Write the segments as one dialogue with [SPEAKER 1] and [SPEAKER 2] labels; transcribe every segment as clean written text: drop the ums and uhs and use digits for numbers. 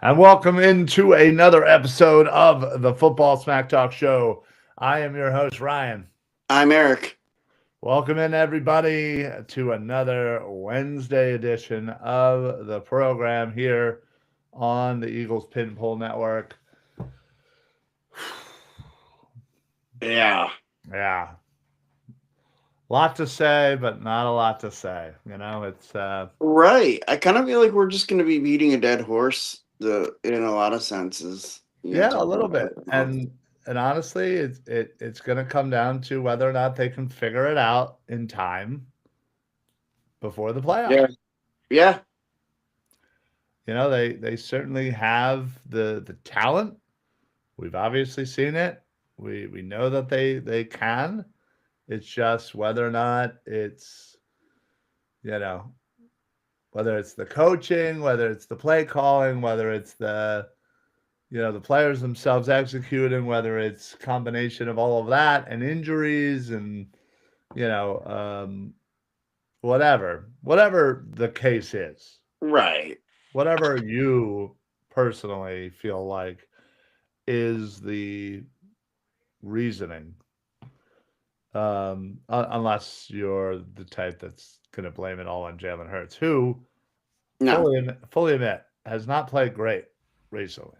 [SPEAKER 1] And welcome into another episode of the Football Smack Talk Show. I am your host, Ryan.
[SPEAKER 2] I'm Eric.
[SPEAKER 1] Welcome in, everybody, to another Wednesday edition of the program here on the Eagles Pin Pull Network.
[SPEAKER 2] Yeah.
[SPEAKER 1] Yeah, lot to say, but not a lot to say. It's
[SPEAKER 2] Right. I kind of feel like we're just going to be beating a dead horse in a lot of senses.
[SPEAKER 1] yeah, a
[SPEAKER 2] Talking
[SPEAKER 1] little
[SPEAKER 2] about
[SPEAKER 1] bit,
[SPEAKER 2] it.
[SPEAKER 1] and honestly, it's going to come down to whether or not they can figure it out in time before the playoffs.
[SPEAKER 2] Yeah. Yeah.
[SPEAKER 1] They certainly have the talent. We've obviously seen it. We know that they can. It's just whether or not it's you know whether it's the coaching, whether it's the play calling, whether it's the players themselves executing, whether it's combination of all of that and injuries and you know um, whatever the case is,
[SPEAKER 2] Right.
[SPEAKER 1] whatever you personally feel like is the reasoning, unless you're the type that's going to blame it all on Jalen Hurts, who
[SPEAKER 2] No.
[SPEAKER 1] fully admit has not played great recently.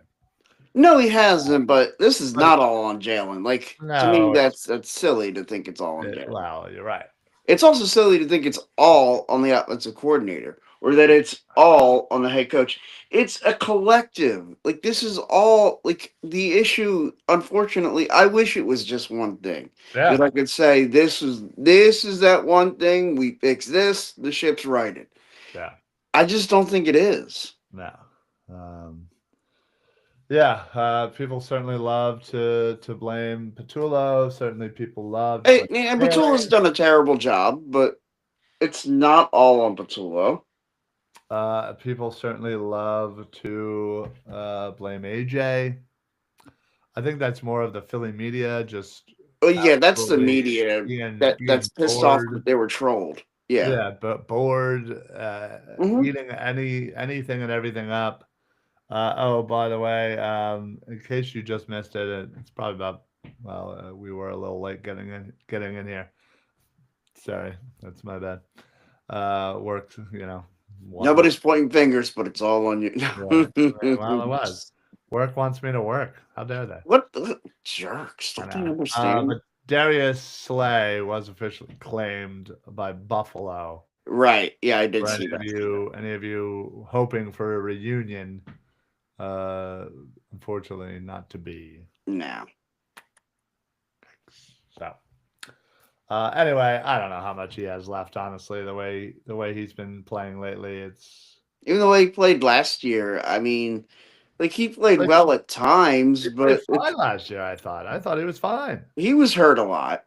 [SPEAKER 2] No, he hasn't, but this is
[SPEAKER 1] But
[SPEAKER 2] not all on Jalen. Like, to me,
[SPEAKER 1] no,
[SPEAKER 2] that's silly to think it's all on Jalen.
[SPEAKER 1] well, you're right.
[SPEAKER 2] It's also silly to think it's all on the offensive coordinator or that it's all on the head coach. It's a collective. Like this is all like the issue. Unfortunately, I wish it was just one thing because
[SPEAKER 1] Yeah,
[SPEAKER 2] I could say this is that one thing. We fix this, the ship's righted.
[SPEAKER 1] yeah,
[SPEAKER 2] I just don't think it is.
[SPEAKER 1] no. Um, yeah, people certainly love to blame Patullo. Certainly, people love to
[SPEAKER 2] Hey,
[SPEAKER 1] blame
[SPEAKER 2] and Patula's
[SPEAKER 1] Staley.
[SPEAKER 2] done a terrible job, but it's not all on Patullo.
[SPEAKER 1] People certainly love to blame AJ. I think that's more of the Philly media just
[SPEAKER 2] Oh yeah, that's the
[SPEAKER 1] absolutely
[SPEAKER 2] media that's
[SPEAKER 1] being
[SPEAKER 2] pissed off
[SPEAKER 1] bored.
[SPEAKER 2] that they were trolled. Yeah.
[SPEAKER 1] Yeah, but bored,
[SPEAKER 2] Hmm.
[SPEAKER 1] eating anything and everything up. Oh, by the way, in case you just missed it, it's probably about we were a little late getting in here. Sorry, that's my bad. Worked, what?
[SPEAKER 2] Nobody's pointing fingers, but it's all on you.
[SPEAKER 1] Yeah, well, it was. Work wants me to work. How dare they?
[SPEAKER 2] What the jerks?
[SPEAKER 1] I
[SPEAKER 2] Don't they
[SPEAKER 1] know.
[SPEAKER 2] understand?
[SPEAKER 1] But Darius Slay was officially claimed by Buffalo.
[SPEAKER 2] Right. Yeah, I did
[SPEAKER 1] For
[SPEAKER 2] see that.
[SPEAKER 1] any of you hoping for a reunion, uh, unfortunately, not to be.
[SPEAKER 2] Now.
[SPEAKER 1] So, anyway, I don't know how much he has left. Honestly, the way he's been playing lately, it's
[SPEAKER 2] Even the way he played last year, I mean, like he played
[SPEAKER 1] like
[SPEAKER 2] well at times,
[SPEAKER 1] he played
[SPEAKER 2] but
[SPEAKER 1] fine last year. I thought he was fine.
[SPEAKER 2] he was hurt a lot.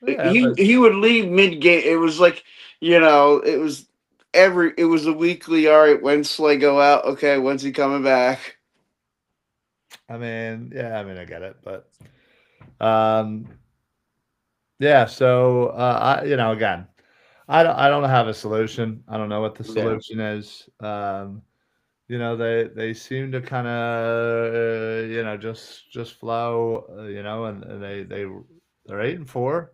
[SPEAKER 1] Yeah,
[SPEAKER 2] He
[SPEAKER 1] but
[SPEAKER 2] he would leave mid game. It was like, it was a weekly, all right, when Slay go out? Okay, when's he coming back?
[SPEAKER 1] I mean, yeah, I mean, I get it, but um, yeah. So, again, I don't have a solution. I don't know what the
[SPEAKER 2] Yeah.
[SPEAKER 1] solution is. They seem to kind of just flow, and they're 8-4.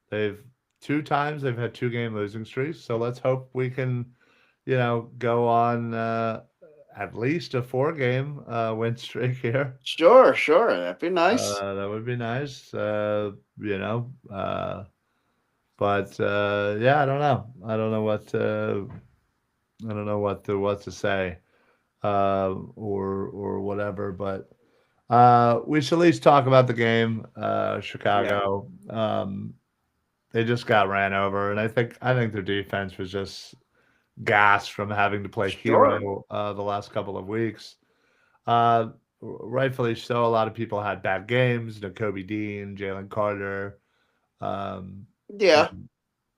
[SPEAKER 1] They've two times they've had 2-game losing streaks. So let's hope we can, go on at least a 4-game win streak here.
[SPEAKER 2] Sure, sure. That'd be nice.
[SPEAKER 1] That would be nice. But yeah, I don't know. I don't know what to say, or whatever. But we should at least talk about the game.
[SPEAKER 2] Yeah.
[SPEAKER 1] Chicago, they just got ran over, and I think their defense was just gassed from having to play
[SPEAKER 2] Sure.
[SPEAKER 1] hero the last couple of weeks. Uh, Rightfully so. A lot of people had bad games. Kobe Dean, Jalen Carter, um,
[SPEAKER 2] Yeah.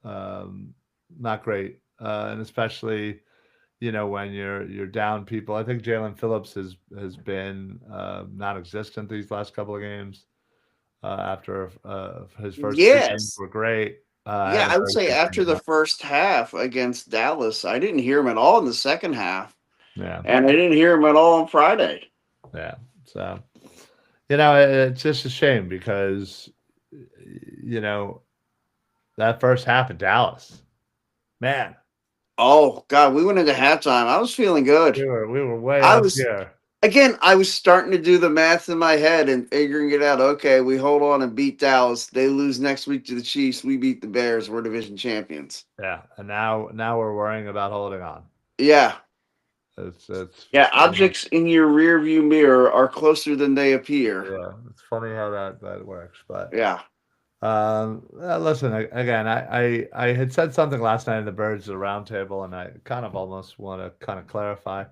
[SPEAKER 1] um, not great, and especially when you're down people. I think Jalen Phillips has been non-existent these last couple of games. After his first 2 games
[SPEAKER 2] Yes.
[SPEAKER 1] were great,
[SPEAKER 2] Yeah,
[SPEAKER 1] had a
[SPEAKER 2] I would
[SPEAKER 1] very
[SPEAKER 2] say
[SPEAKER 1] good
[SPEAKER 2] after
[SPEAKER 1] game
[SPEAKER 2] the
[SPEAKER 1] one.
[SPEAKER 2] first half against Dallas, I didn't hear him at all in the second half.
[SPEAKER 1] Yeah.
[SPEAKER 2] And I didn't hear him at all on Friday.
[SPEAKER 1] Yeah. So, it's just a shame because, that first half in Dallas, man,
[SPEAKER 2] Oh God, we went into halftime. I was feeling good.
[SPEAKER 1] we were way
[SPEAKER 2] I
[SPEAKER 1] up
[SPEAKER 2] was
[SPEAKER 1] here.
[SPEAKER 2] again. I was starting to do the math in my head and figuring it out. Okay, we hold on and beat Dallas. They lose next week to the Chiefs. We beat the Bears. We're division champions.
[SPEAKER 1] Yeah. And now we're worrying about holding on.
[SPEAKER 2] Yeah,
[SPEAKER 1] It's
[SPEAKER 2] yeah.
[SPEAKER 1] funny how,
[SPEAKER 2] Objects in your rear view mirror are closer than they appear.
[SPEAKER 1] yeah, it's funny how that works. But
[SPEAKER 2] Yeah.
[SPEAKER 1] listen, again, I had said something last night in the Birds of the Roundtable, and I kind of almost want to kind of clarify.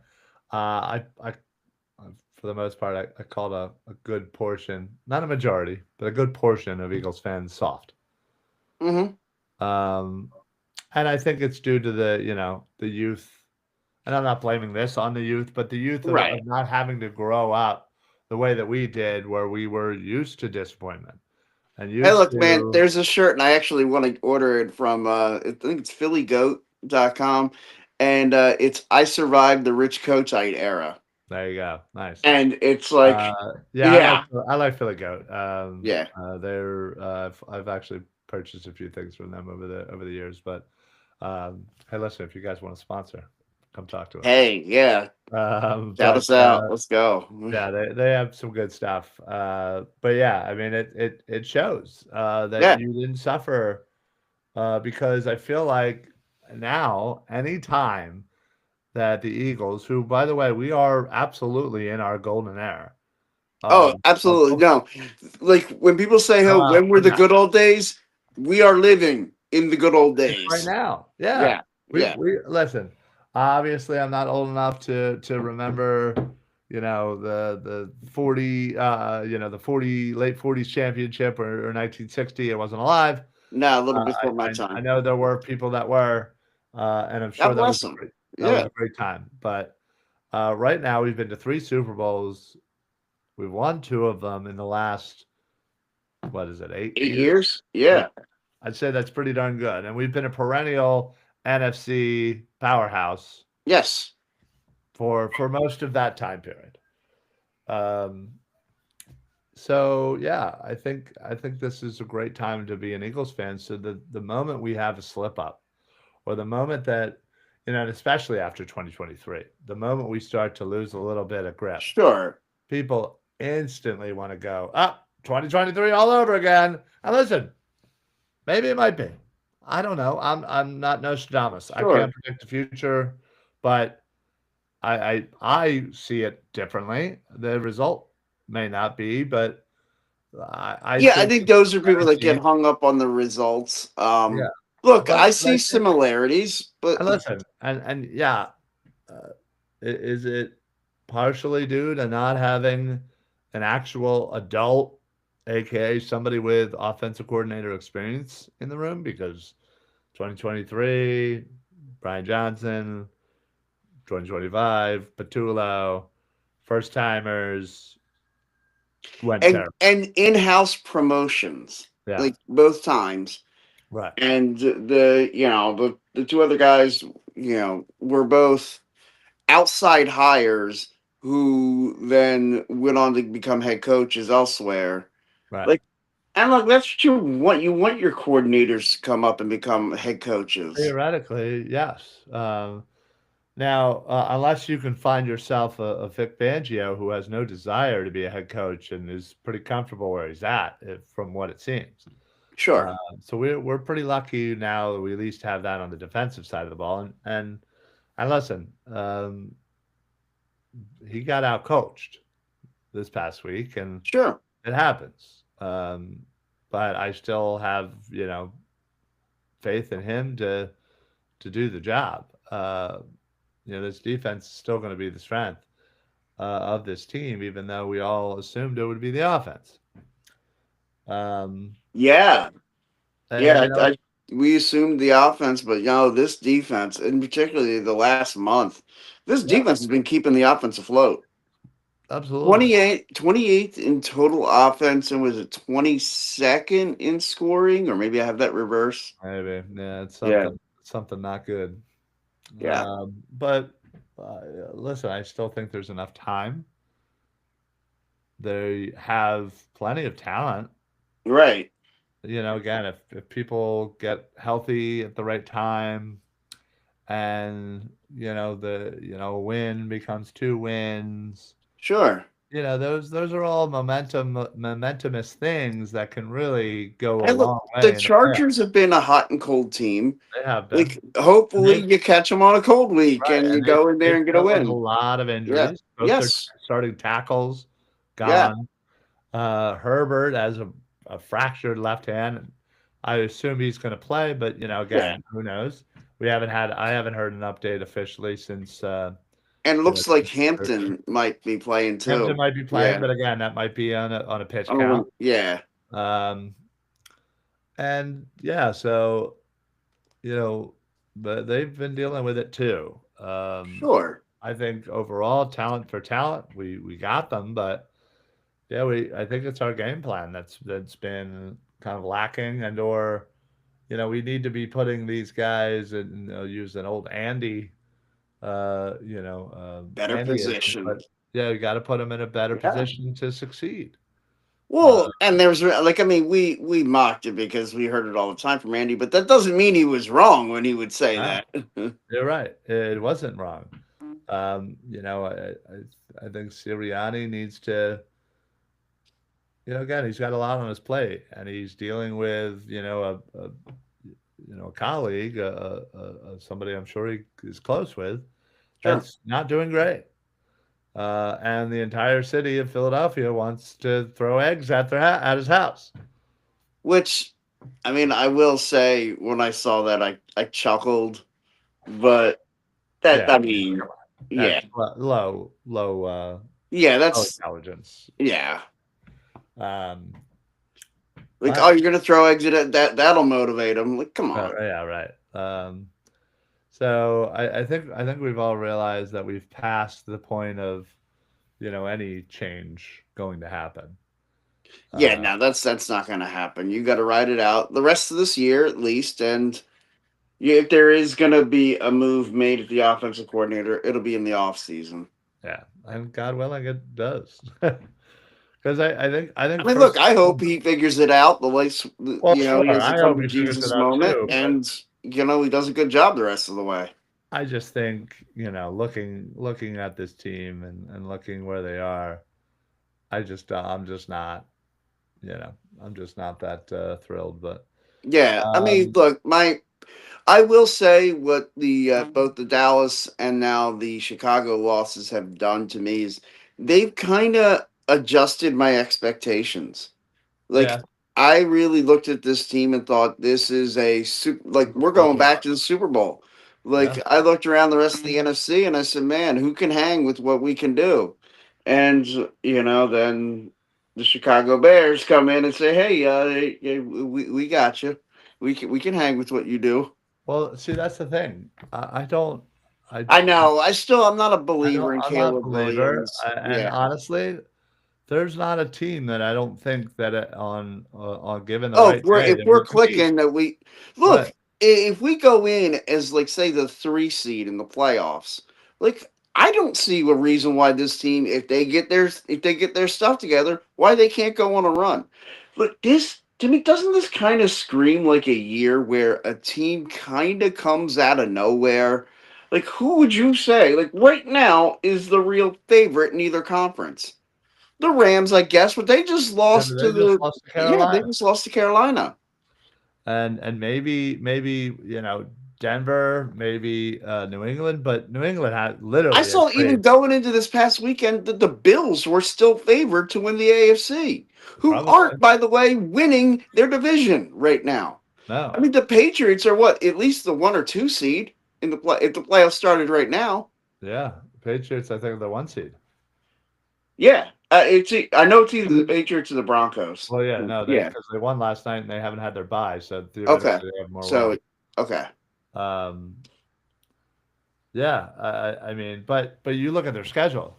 [SPEAKER 1] I for the most part, I called a good portion, not a majority, but a good portion of Eagles fans soft.
[SPEAKER 2] Mm-hmm.
[SPEAKER 1] Um, and I think it's due to the youth, and I'm not blaming this on the youth, but the youth of
[SPEAKER 2] Right.
[SPEAKER 1] not having to grow up the way that we did, where we were used to disappointment and
[SPEAKER 2] Hey,
[SPEAKER 1] used
[SPEAKER 2] look, man.
[SPEAKER 1] to.
[SPEAKER 2] There's a shirt, and I actually want to order it from. I think it's phillygoat.com, and it's "I survived the Rich Kotite era,"
[SPEAKER 1] There you go, nice.
[SPEAKER 2] and it's like,
[SPEAKER 1] Yeah,
[SPEAKER 2] yeah,
[SPEAKER 1] I like Philly Goat.
[SPEAKER 2] yeah.
[SPEAKER 1] I've actually purchased a few things from them over the years, but hey, listen, if you guys want to sponsor, come talk to us.
[SPEAKER 2] Hey, yeah. Shout
[SPEAKER 1] But
[SPEAKER 2] us out. Let's go.
[SPEAKER 1] yeah, they have some good stuff. But yeah, I mean it shows that
[SPEAKER 2] Yeah.
[SPEAKER 1] you didn't suffer because I feel like now anytime that the Eagles, who by the way, we are absolutely in our golden era.
[SPEAKER 2] Oh,
[SPEAKER 1] Of
[SPEAKER 2] absolutely. No, like when people say, "Oh, when were the
[SPEAKER 1] now,
[SPEAKER 2] good old days?" We are living in the good old
[SPEAKER 1] it's right
[SPEAKER 2] days.
[SPEAKER 1] now. Yeah.
[SPEAKER 2] Yeah.
[SPEAKER 1] We
[SPEAKER 2] Yeah.
[SPEAKER 1] we listen. Obviously, I'm not old enough to remember, the 40 the 40 late 40s championship or 1960. I wasn't alive.
[SPEAKER 2] No, a little
[SPEAKER 1] Uh,
[SPEAKER 2] before my
[SPEAKER 1] I
[SPEAKER 2] time.
[SPEAKER 1] know there were people that were, and I'm
[SPEAKER 2] God
[SPEAKER 1] sure
[SPEAKER 2] bless them.
[SPEAKER 1] that was
[SPEAKER 2] Yeah.
[SPEAKER 1] a great time. But right now, we've been to three Super Bowls. We've won two of them in the last, what is it, 8 years?
[SPEAKER 2] 8 years.
[SPEAKER 1] Yeah.
[SPEAKER 2] Yeah.
[SPEAKER 1] I'd say that's pretty darn good, and we've been a perennial NFC powerhouse
[SPEAKER 2] Yes.
[SPEAKER 1] for most of that time period. Um, so yeah, I think this is a great time to be an Eagles fan. So the moment we have a slip up, or the moment that, and especially after 2023, the moment we start to lose a little bit of grip,
[SPEAKER 2] Sure.
[SPEAKER 1] people instantly want to go up 2023 all over again. And listen, maybe it might be. I don't know. I'm not Nostradamus. I
[SPEAKER 2] Sure.
[SPEAKER 1] can't predict the future, but I see it differently. The result may not be, but I
[SPEAKER 2] Yeah, I
[SPEAKER 1] think
[SPEAKER 2] think
[SPEAKER 1] the
[SPEAKER 2] those are people that get
[SPEAKER 1] team,
[SPEAKER 2] hung up on the results.
[SPEAKER 1] yeah.
[SPEAKER 2] Look,
[SPEAKER 1] But
[SPEAKER 2] I
[SPEAKER 1] I
[SPEAKER 2] see
[SPEAKER 1] think,
[SPEAKER 2] similarities, but
[SPEAKER 1] and listen, and yeah, is it partially due to not having an actual adult, aka somebody with offensive coordinator experience in the room? Because 2023, Brian Johnson, 2025, Patulo, first timers went terrible.
[SPEAKER 2] and in-house promotions,
[SPEAKER 1] Yeah,
[SPEAKER 2] like both times.
[SPEAKER 1] right,
[SPEAKER 2] And the two other guys, were both outside hires who then went on to become head coaches elsewhere.
[SPEAKER 1] right.
[SPEAKER 2] Like, and look, that's what you want. You want your coordinators to come up and become head coaches.
[SPEAKER 1] Theoretically, yes. Now, unless you can find yourself a Vic Fangio who has no desire to be a head coach and is pretty comfortable where he's at, from what it seems.
[SPEAKER 2] Sure.
[SPEAKER 1] So we're pretty lucky now that we at least have that on the defensive side of the ball. And listen, he got out coached this past week, and
[SPEAKER 2] Sure.
[SPEAKER 1] it happens. But I still have faith in him to do the job. This defense is still going to be the strength of this team, even though we all assumed it would be the offense. Um,
[SPEAKER 2] Yeah.
[SPEAKER 1] and
[SPEAKER 2] Yeah. We assumed the offense, but this defense, and particularly the last month, this
[SPEAKER 1] yeah,
[SPEAKER 2] defense has been keeping the offense afloat.
[SPEAKER 1] absolutely,
[SPEAKER 2] 28th in total offense, and was it 22nd in scoring? Or maybe I have that reverse.
[SPEAKER 1] maybe, yeah, it's
[SPEAKER 2] Yeah.
[SPEAKER 1] something not good.
[SPEAKER 2] Yeah.
[SPEAKER 1] But listen, I still think there's enough time. They have plenty of talent.
[SPEAKER 2] Right.
[SPEAKER 1] Again, if people get healthy at the right time, and a win becomes two wins,
[SPEAKER 2] Sure.
[SPEAKER 1] those are all momentumous things that can really go a
[SPEAKER 2] And look,
[SPEAKER 1] long
[SPEAKER 2] the
[SPEAKER 1] way in the playoffs.
[SPEAKER 2] Chargers have been a hot and cold team.
[SPEAKER 1] They have been.
[SPEAKER 2] Like,
[SPEAKER 1] And
[SPEAKER 2] hopefully
[SPEAKER 1] they've
[SPEAKER 2] you catch them on a cold week
[SPEAKER 1] Right,
[SPEAKER 2] and you
[SPEAKER 1] and they've
[SPEAKER 2] go in there
[SPEAKER 1] they've
[SPEAKER 2] and get a
[SPEAKER 1] dealt with a
[SPEAKER 2] win.
[SPEAKER 1] lot of
[SPEAKER 2] Yeah.
[SPEAKER 1] injuries. Both their
[SPEAKER 2] Yes.
[SPEAKER 1] starting tackles
[SPEAKER 2] Yeah.
[SPEAKER 1] gone. Herbert has a fractured left hand. I assume he's going to play, but
[SPEAKER 2] Yeah.
[SPEAKER 1] again, who knows? I haven't heard an update officially since
[SPEAKER 2] And it looks like
[SPEAKER 1] since
[SPEAKER 2] Hampton might be playing
[SPEAKER 1] Hampton
[SPEAKER 2] too.
[SPEAKER 1] might be playing,
[SPEAKER 2] Yeah.
[SPEAKER 1] but again, that might be on a pitch count.
[SPEAKER 2] Oh, yeah.
[SPEAKER 1] Um, and yeah, so but they've been dealing with it too.
[SPEAKER 2] Sure.
[SPEAKER 1] I think overall, talent for talent, we got them, but yeah, I think it's our game plan that's been kind of lacking, or we need to be putting these guys, and use an old Andy,
[SPEAKER 2] Better
[SPEAKER 1] Andyism,
[SPEAKER 2] position.
[SPEAKER 1] but yeah, you got to put them in a better
[SPEAKER 2] Yeah.
[SPEAKER 1] position to succeed.
[SPEAKER 2] Well, and there's like, I mean, we mocked it because we heard it all the time from Andy, but that doesn't mean he was wrong when he would say
[SPEAKER 1] No,
[SPEAKER 2] that.
[SPEAKER 1] you're right. It wasn't wrong. I think Sirianni needs to, again, he's got a lot on his plate, and he's dealing with, a colleague, somebody I'm sure he is close with,
[SPEAKER 2] Sure.
[SPEAKER 1] that's not doing great. And the entire city of Philadelphia wants to throw eggs at his house.
[SPEAKER 2] Which, I mean, I will say when I saw that, I chuckled, but that,
[SPEAKER 1] Yeah,
[SPEAKER 2] I mean, yeah,
[SPEAKER 1] that's low
[SPEAKER 2] yeah, that's,
[SPEAKER 1] intelligence.
[SPEAKER 2] yeah.
[SPEAKER 1] Um,
[SPEAKER 2] Like,
[SPEAKER 1] but
[SPEAKER 2] oh, you're gonna throw eggs at it? That'll motivate them. Like, come on.
[SPEAKER 1] yeah, right. So I think we've all realized that we've passed the point of any change going to happen.
[SPEAKER 2] Yeah, no, that's not gonna happen. You got to ride it out the rest of this year at least, and if there is gonna be a move made at the offensive coordinator, it'll be in the off season.
[SPEAKER 1] Yeah, and God willing, it does. Because I think
[SPEAKER 2] I mean, look,
[SPEAKER 1] first
[SPEAKER 2] I
[SPEAKER 1] and
[SPEAKER 2] hope he figures it out. The way,
[SPEAKER 1] well,
[SPEAKER 2] he
[SPEAKER 1] sure,
[SPEAKER 2] has a
[SPEAKER 1] I
[SPEAKER 2] come
[SPEAKER 1] hope
[SPEAKER 2] to
[SPEAKER 1] he figures it
[SPEAKER 2] Jesus
[SPEAKER 1] out
[SPEAKER 2] moment,
[SPEAKER 1] too. But
[SPEAKER 2] and he does a good job the rest of the way.
[SPEAKER 1] I just think looking at this team, and looking where they are, I'm just not I'm just not that thrilled. But
[SPEAKER 2] Yeah, I mean,
[SPEAKER 1] um,
[SPEAKER 2] look, I will say what the both the Dallas and now the Chicago losses have done to me is they've kind of adjusted my expectations. Like,
[SPEAKER 1] yeah,
[SPEAKER 2] I really looked at this team and thought this is a super, like, we're going back to the Super Bowl.
[SPEAKER 1] yeah.
[SPEAKER 2] Like, I looked around the rest of the NFC and I said, man, who can hang with what we can do? And then the Chicago Bears come in and say, hey, we got you. We can hang with what you do.
[SPEAKER 1] Well, see, that's the thing. I don't. I
[SPEAKER 2] I know. I'm not a believer in
[SPEAKER 1] I'm not a
[SPEAKER 2] Caleb
[SPEAKER 1] believer,
[SPEAKER 2] Williams.
[SPEAKER 1] and
[SPEAKER 2] Yeah.
[SPEAKER 1] honestly, there's not a team that I don't think that on given the
[SPEAKER 2] Oh,
[SPEAKER 1] right day
[SPEAKER 2] if
[SPEAKER 1] that
[SPEAKER 2] we're
[SPEAKER 1] would compete.
[SPEAKER 2] clicking that we look,
[SPEAKER 1] But
[SPEAKER 2] if we go in as, like, say, the 3 seed in the playoffs, like, I don't see a reason why this team, if they get their stuff together, why they can't go on a run. But this, to me, doesn't this kind of scream like a year where a team kind of comes out of nowhere? Like, who would you say, like, right now, is the real favorite in either conference? The Rams, I guess, but they just
[SPEAKER 1] yeah,
[SPEAKER 2] lost
[SPEAKER 1] but
[SPEAKER 2] to
[SPEAKER 1] they just
[SPEAKER 2] the
[SPEAKER 1] lost to
[SPEAKER 2] yeah, they
[SPEAKER 1] Carolina,
[SPEAKER 2] just lost to Carolina.
[SPEAKER 1] and maybe Denver, maybe New England, but New England had
[SPEAKER 2] I
[SPEAKER 1] literally a
[SPEAKER 2] saw even
[SPEAKER 1] trade.
[SPEAKER 2] going into this past weekend that the Bills were still favored to win the AFC, who
[SPEAKER 1] Probably
[SPEAKER 2] aren't, by the way, winning their division right now. I
[SPEAKER 1] no.
[SPEAKER 2] mean, the Patriots are what, at least the 1 or 2 seed in the play if the playoffs started right now.
[SPEAKER 1] Yeah, Patriots. I think are the one seed.
[SPEAKER 2] Yeah, I know it's either the Patriots or the Broncos.
[SPEAKER 1] Well, yeah, no,
[SPEAKER 2] Yeah.
[SPEAKER 1] because they won last night and they haven't had their bye, so
[SPEAKER 2] Okay.
[SPEAKER 1] theoretically they have more
[SPEAKER 2] So
[SPEAKER 1] wins.
[SPEAKER 2] okay.
[SPEAKER 1] Um, yeah, I mean, but you look at their schedule.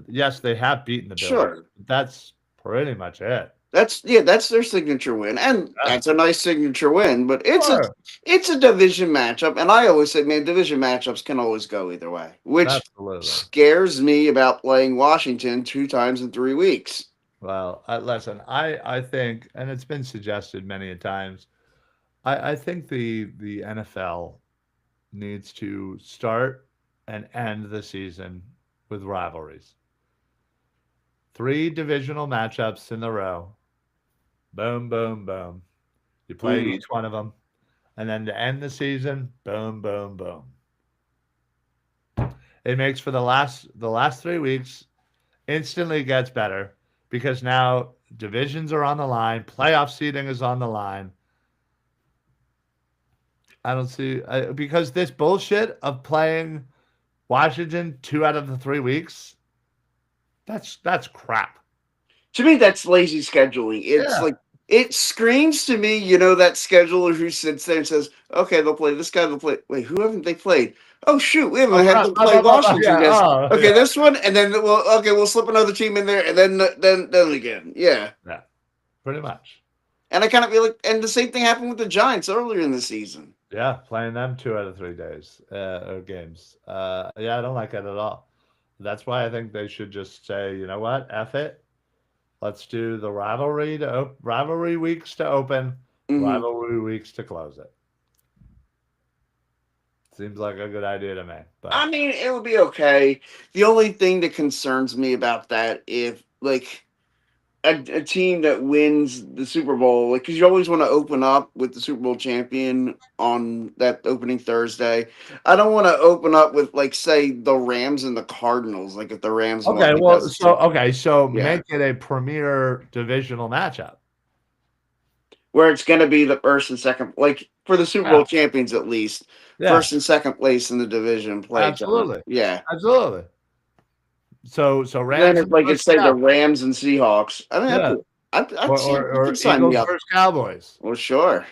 [SPEAKER 1] Yes, they have beaten the Bills.
[SPEAKER 2] Sure.
[SPEAKER 1] That's pretty much it.
[SPEAKER 2] that's their signature win, and
[SPEAKER 1] Yeah,
[SPEAKER 2] that's a nice signature win. But
[SPEAKER 1] sure.
[SPEAKER 2] it's a division matchup, and I always say, man, division matchups can always go either way, which
[SPEAKER 1] Absolutely.
[SPEAKER 2] scares me about playing Washington 2 times in 3 weeks.
[SPEAKER 1] Well, listen, I think, and it's been suggested many a times, I think the NFL needs to start and end the season with rivalries. Three divisional matchups in a row. Boom, boom, boom. You play
[SPEAKER 2] Hmm.
[SPEAKER 1] each one of them, and then to end the season, boom, boom, boom. It makes for the last 3 weeks instantly gets better because now divisions are on the line, playoff seeding is on the line. I don't see because this bullshit of playing Washington 2 out of the 3 weeks. That's crap.
[SPEAKER 2] To me, that's lazy scheduling. It's
[SPEAKER 1] Yeah.
[SPEAKER 2] like it screams to me, that scheduler who sits there and says, "Okay, they'll play this guy. They'll play. Wait, who haven't they played? Oh shoot, we
[SPEAKER 1] Oh
[SPEAKER 2] haven't had
[SPEAKER 1] crap!
[SPEAKER 2] them play Washington
[SPEAKER 1] Yeah.
[SPEAKER 2] against.
[SPEAKER 1] Oh
[SPEAKER 2] Okay,
[SPEAKER 1] yeah.
[SPEAKER 2] this one, and then we'll slip another team in there, and then again, yeah."
[SPEAKER 1] Yeah. Pretty much.
[SPEAKER 2] And I kind of feel like, and the same thing happened with the Giants earlier in the season.
[SPEAKER 1] Yeah. Playing them 2 out of 3 days or games. Yeah, I don't like it at all. That's why I think they should just say, you know what, F it. Let's do the rivalry weeks to open,
[SPEAKER 2] Hmm.
[SPEAKER 1] rivalry weeks to close it. Seems like a good idea to me.
[SPEAKER 2] I
[SPEAKER 1] But
[SPEAKER 2] mean, it would be okay. The only thing that concerns me about that, if like a team that wins the Super Bowl, like, because you always want to open up with the Super Bowl champion on that opening Thursday. I don't want to open up with, like, say, the Rams and the Cardinals. Like, if the Rams won,
[SPEAKER 1] okay,
[SPEAKER 2] like,
[SPEAKER 1] well,
[SPEAKER 2] that's the
[SPEAKER 1] so
[SPEAKER 2] Super.
[SPEAKER 1] okay, so
[SPEAKER 2] Yeah,
[SPEAKER 1] make it a premier divisional matchup.
[SPEAKER 2] where it's going to be the first and second, like for the Super
[SPEAKER 1] Yeah,
[SPEAKER 2] Bowl champions at least,
[SPEAKER 1] yeah,
[SPEAKER 2] first and second place in the division play each other.
[SPEAKER 1] absolutely,
[SPEAKER 2] Yeah.
[SPEAKER 1] absolutely. So
[SPEAKER 2] Then
[SPEAKER 1] Rams
[SPEAKER 2] it's
[SPEAKER 1] and
[SPEAKER 2] like
[SPEAKER 1] versus
[SPEAKER 2] it's say the
[SPEAKER 1] Cow,
[SPEAKER 2] Rams and Seahawks. I mean,
[SPEAKER 1] yeah,
[SPEAKER 2] I'd see you can
[SPEAKER 1] or
[SPEAKER 2] sign me
[SPEAKER 1] Eagles
[SPEAKER 2] up.
[SPEAKER 1] versus Cowboys,
[SPEAKER 2] Well, sure.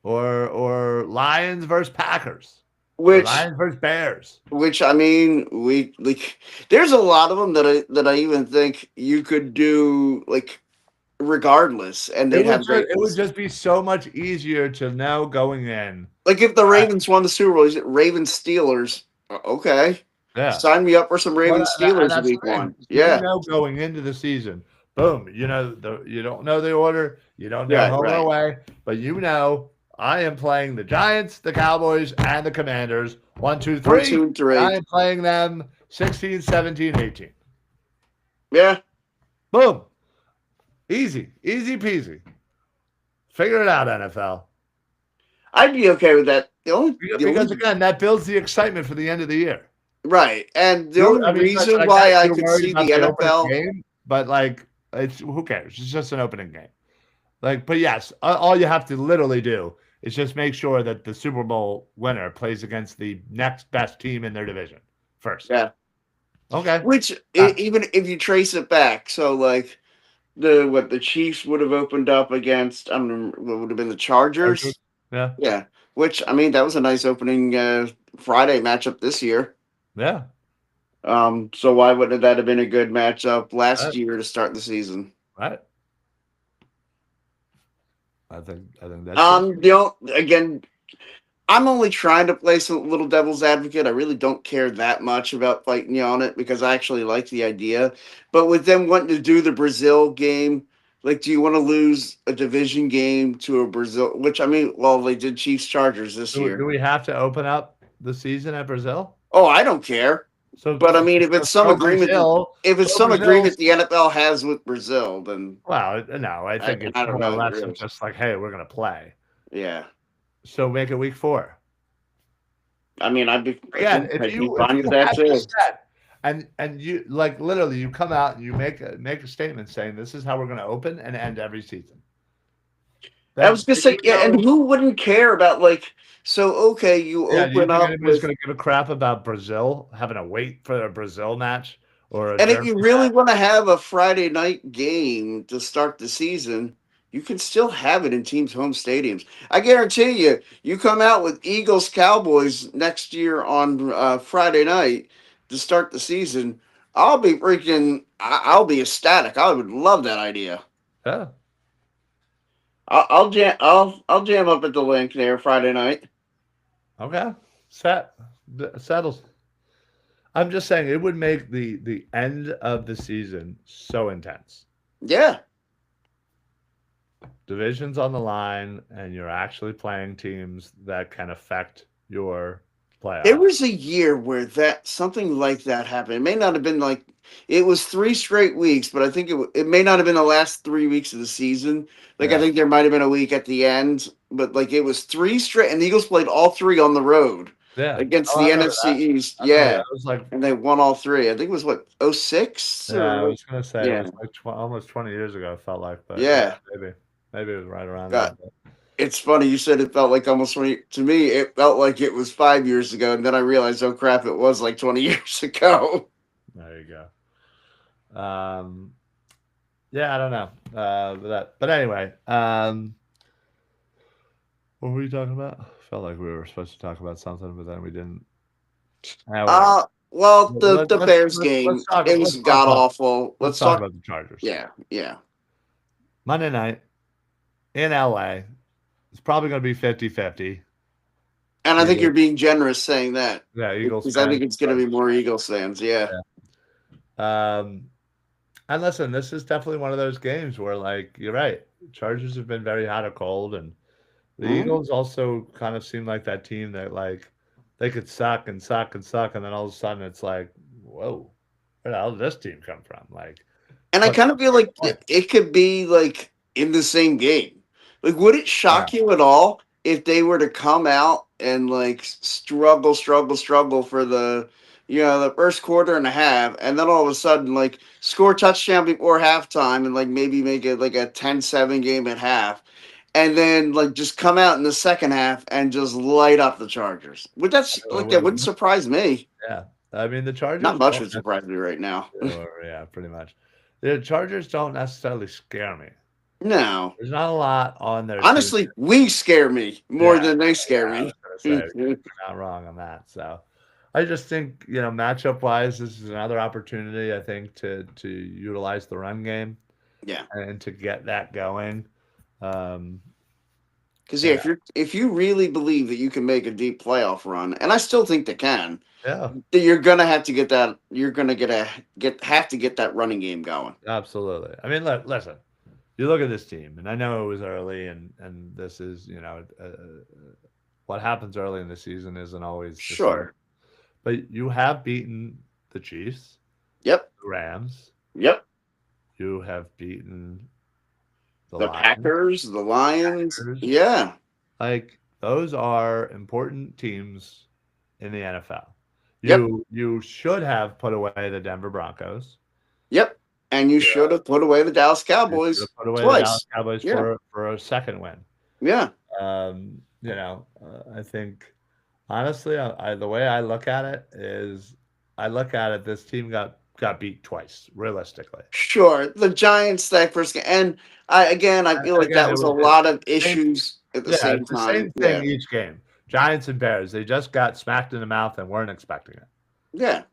[SPEAKER 1] or Lions versus Packers, or
[SPEAKER 2] Which
[SPEAKER 1] Lions versus Bears.
[SPEAKER 2] I mean, we like. There's a lot of them that I even think you could do like regardless, and they'd have great
[SPEAKER 1] It would
[SPEAKER 2] pieces.
[SPEAKER 1] just be so much easier to know going in.
[SPEAKER 2] Like if the
[SPEAKER 1] Uh,
[SPEAKER 2] Ravens won the Super Bowl, is it Ravens Steelers? Okay,
[SPEAKER 1] yeah.
[SPEAKER 2] sign me up for some
[SPEAKER 1] Well,
[SPEAKER 2] Ravens
[SPEAKER 1] and
[SPEAKER 2] Steelers
[SPEAKER 1] that's the
[SPEAKER 2] week
[SPEAKER 1] thing.
[SPEAKER 2] one.
[SPEAKER 1] You
[SPEAKER 2] Yeah,
[SPEAKER 1] know, going into the season, boom. You don't know the order. You don't know
[SPEAKER 2] right,
[SPEAKER 1] home or
[SPEAKER 2] right.
[SPEAKER 1] away, but you know I am playing the Giants, the Cowboys, and the Commanders. One, two,
[SPEAKER 2] One,
[SPEAKER 1] three.
[SPEAKER 2] two, and
[SPEAKER 1] And I
[SPEAKER 2] three.
[SPEAKER 1] am playing them 16, 17, 18.
[SPEAKER 2] Yeah,
[SPEAKER 1] Boom. Easy, easy peasy. Figure it out, NFL.
[SPEAKER 2] I'd be okay with that. The
[SPEAKER 1] Because
[SPEAKER 2] only
[SPEAKER 1] again, that builds the excitement for the end of the year.
[SPEAKER 2] right, and the only
[SPEAKER 1] I mean, listen,
[SPEAKER 2] reason
[SPEAKER 1] I get
[SPEAKER 2] why I
[SPEAKER 1] you're
[SPEAKER 2] could
[SPEAKER 1] worried
[SPEAKER 2] see
[SPEAKER 1] about
[SPEAKER 2] the
[SPEAKER 1] the opening
[SPEAKER 2] NFL.
[SPEAKER 1] game, but like, it's who cares? It's just an opening game. Like, but yes, all you have to literally do is just make sure that the Super Bowl winner plays against the next best team in their division first.
[SPEAKER 2] Yeah,
[SPEAKER 1] Okay.
[SPEAKER 2] which
[SPEAKER 1] Ah,
[SPEAKER 2] even if you trace it back, so like the Chiefs would have opened up against, I don't remember, what would have been the
[SPEAKER 1] Chargers.
[SPEAKER 2] Chargers.
[SPEAKER 1] Yeah.
[SPEAKER 2] Yeah, which I mean that was a nice opening Friday matchup this year.
[SPEAKER 1] Yeah.
[SPEAKER 2] So why wouldn't that have been a good matchup last
[SPEAKER 1] Right.
[SPEAKER 2] year to start the season?
[SPEAKER 1] Right. I think that's good.
[SPEAKER 2] Again, I'm only trying to play some little devil's advocate. I really don't care that much about fighting you on it because I actually like the idea. But with them wanting to do the Brazil game, like, do you want to lose a division game to a Brazil? Which I mean, well, they did Chiefs Chargers this
[SPEAKER 1] Do
[SPEAKER 2] year.
[SPEAKER 1] we have to open up the season at Brazil?
[SPEAKER 2] Oh, I don't care. But I mean, if it's some
[SPEAKER 1] Throw
[SPEAKER 2] agreement,
[SPEAKER 1] Brazil.
[SPEAKER 2] if it's
[SPEAKER 1] Throw
[SPEAKER 2] some
[SPEAKER 1] Brazil.
[SPEAKER 2] agreement the NFL has with Brazil, then
[SPEAKER 1] Well, no, I think it's
[SPEAKER 2] I don't
[SPEAKER 1] more or
[SPEAKER 2] know if
[SPEAKER 1] less
[SPEAKER 2] there
[SPEAKER 1] of
[SPEAKER 2] is.
[SPEAKER 1] just like, hey, we're gonna play.
[SPEAKER 2] Yeah,
[SPEAKER 1] So make it week 4.
[SPEAKER 2] I mean,
[SPEAKER 1] Again,
[SPEAKER 2] I'd be
[SPEAKER 1] if
[SPEAKER 2] fine
[SPEAKER 1] you
[SPEAKER 2] with that
[SPEAKER 1] have
[SPEAKER 2] too.
[SPEAKER 1] this set and you like literally you come out and you make a statement saying this is how we're gonna open and end every season.
[SPEAKER 2] I was gonna
[SPEAKER 1] Then
[SPEAKER 2] say,
[SPEAKER 1] you
[SPEAKER 2] yeah, and
[SPEAKER 1] know,
[SPEAKER 2] who wouldn't care about like? So okay, you
[SPEAKER 1] yeah, do you
[SPEAKER 2] open
[SPEAKER 1] think
[SPEAKER 2] up
[SPEAKER 1] anybody's
[SPEAKER 2] with,
[SPEAKER 1] gonna give a crap about Brazil having to wait for a Brazil match or a
[SPEAKER 2] and if
[SPEAKER 1] Germany
[SPEAKER 2] you really
[SPEAKER 1] match?
[SPEAKER 2] want to have a Friday night game to start the season, you can still have it in teams' home stadiums. I guarantee you, you come out with Eagles Cowboys next year on Friday night to start the season. I'll be ecstatic. I would love that idea.
[SPEAKER 1] Yeah.
[SPEAKER 2] I'll jam up at the link there Friday night.
[SPEAKER 1] Okay. Settles. I'm just saying it would make the end of the season so intense.
[SPEAKER 2] Yeah.
[SPEAKER 1] Divisions on the line, and you're actually playing teams that can affect your
[SPEAKER 2] There
[SPEAKER 1] playoff.
[SPEAKER 2] was a year where that something like that happened. It may not have been like it was 3 straight weeks, but I think it may not have been the last 3 weeks of the season. Like I
[SPEAKER 1] Yeah.
[SPEAKER 2] think there might have been a week at the end, but like it was 3 straight, and the Eagles played all three on the road
[SPEAKER 1] Yeah.
[SPEAKER 2] against
[SPEAKER 1] Oh, I
[SPEAKER 2] the
[SPEAKER 1] remember
[SPEAKER 2] NFC
[SPEAKER 1] that.
[SPEAKER 2] East.
[SPEAKER 1] I remember that.
[SPEAKER 2] Yeah,
[SPEAKER 1] It was like,
[SPEAKER 2] and they won all three. I think it was what 06
[SPEAKER 1] yeah, I
[SPEAKER 2] or
[SPEAKER 1] was gonna say it
[SPEAKER 2] yeah,
[SPEAKER 1] was like almost 20 years ago. It felt like, but yeah,
[SPEAKER 2] yeah.
[SPEAKER 1] maybe it was right around
[SPEAKER 2] God,
[SPEAKER 1] that. But
[SPEAKER 2] it's funny you said it felt like almost 20. To me, it felt like it was 5 years ago, and then I realized, oh crap, it was like 20 years ago.
[SPEAKER 1] there you go. Yeah, I don't know. But anyway, what were we talking about? Felt like we were supposed to talk about something, but then we didn't. Ah, whatever.
[SPEAKER 2] Well,
[SPEAKER 1] Let,
[SPEAKER 2] the
[SPEAKER 1] let's
[SPEAKER 2] Bears
[SPEAKER 1] let's let's
[SPEAKER 2] game,
[SPEAKER 1] talk
[SPEAKER 2] it was
[SPEAKER 1] let's talk
[SPEAKER 2] god
[SPEAKER 1] about
[SPEAKER 2] awful.
[SPEAKER 1] let's
[SPEAKER 2] Let's
[SPEAKER 1] talk
[SPEAKER 2] talk.
[SPEAKER 1] about the Chargers.
[SPEAKER 2] Yeah, yeah.
[SPEAKER 1] Monday night in LA. It's probably going to be 50-50.
[SPEAKER 2] And I think you're
[SPEAKER 1] Eagles,
[SPEAKER 2] being generous saying that
[SPEAKER 1] yeah, Eagles
[SPEAKER 2] because I
[SPEAKER 1] fans,
[SPEAKER 2] think it's going to be
[SPEAKER 1] Chargers
[SPEAKER 2] more Eagles fans. Yeah.
[SPEAKER 1] fans. And listen, this is definitely one of those games where, like, you're right. Chargers have been very hot or cold, and the
[SPEAKER 2] Mhm.
[SPEAKER 1] Eagles also kind of seem like that team that, like, they could suck and suck and suck, and then all of a sudden it's like, whoa, where the hell did this team come from? Like,
[SPEAKER 2] And I
[SPEAKER 1] put
[SPEAKER 2] kind of feel like
[SPEAKER 1] points.
[SPEAKER 2] it could be like in the same game. Like, would it
[SPEAKER 1] Yeah.
[SPEAKER 2] shock you at all if they were to come out and like struggle for the first quarter and a half, and then all of a sudden like score a touchdown before halftime and like maybe make it like a 10-7 game at half, and then like just come out in the second half and just light up the Chargers? That wouldn't surprise me.
[SPEAKER 1] Yeah. I mean, the
[SPEAKER 2] Not
[SPEAKER 1] Chargers
[SPEAKER 2] much
[SPEAKER 1] don't
[SPEAKER 2] would surprise
[SPEAKER 1] necessarily,
[SPEAKER 2] me right now.
[SPEAKER 1] yeah, pretty much. The Chargers don't necessarily scare me.
[SPEAKER 2] No.
[SPEAKER 1] There's not a lot on their team.
[SPEAKER 2] Honestly, we scare me
[SPEAKER 1] Yeah,
[SPEAKER 2] more than they scare
[SPEAKER 1] yeah, I
[SPEAKER 2] me.
[SPEAKER 1] was gonna say you're not wrong on that. So I just think, matchup wise, this is another opportunity, I think, to utilize the run game
[SPEAKER 2] Yeah,
[SPEAKER 1] and to get that going. Um,
[SPEAKER 2] because
[SPEAKER 1] yeah,
[SPEAKER 2] if you really believe that you can make a deep playoff run, and I still think they can,
[SPEAKER 1] yeah,
[SPEAKER 2] that you're gonna have to get that. You're gonna have to get that running game going.
[SPEAKER 1] absolutely. I mean, listen, you look at this team, and I know it was early, and this is, what happens early in the season isn't always the same.
[SPEAKER 2] Sure.
[SPEAKER 1] But you have beaten the Chiefs,
[SPEAKER 2] Yep.
[SPEAKER 1] the Rams,
[SPEAKER 2] Yep.
[SPEAKER 1] you have beaten the
[SPEAKER 2] The
[SPEAKER 1] Lions.
[SPEAKER 2] Packers, the Lions.
[SPEAKER 1] Packers.
[SPEAKER 2] Yeah.
[SPEAKER 1] Like, those are important teams in the NFL.
[SPEAKER 2] Yep.
[SPEAKER 1] You should have put away the Denver Broncos.
[SPEAKER 2] Yep. And you
[SPEAKER 1] Yeah,
[SPEAKER 2] should have put away the Dallas
[SPEAKER 1] you should have
[SPEAKER 2] Cowboys
[SPEAKER 1] put away the Dallas
[SPEAKER 2] twice.
[SPEAKER 1] Cowboys
[SPEAKER 2] Yeah.
[SPEAKER 1] for a second win.
[SPEAKER 2] Yeah.
[SPEAKER 1] I think honestly, the way I look at it is I look at it, this team got beat twice, realistically.
[SPEAKER 2] Sure. The Giants that first game, and I feel like
[SPEAKER 1] Again,
[SPEAKER 2] that
[SPEAKER 1] it
[SPEAKER 2] was a
[SPEAKER 1] was
[SPEAKER 2] lot of
[SPEAKER 1] same,
[SPEAKER 2] issues at the
[SPEAKER 1] yeah,
[SPEAKER 2] same
[SPEAKER 1] it's the
[SPEAKER 2] time.
[SPEAKER 1] same
[SPEAKER 2] Yeah.
[SPEAKER 1] thing each game. Giants and Bears, they just got smacked in the mouth and weren't expecting it.
[SPEAKER 2] Yeah.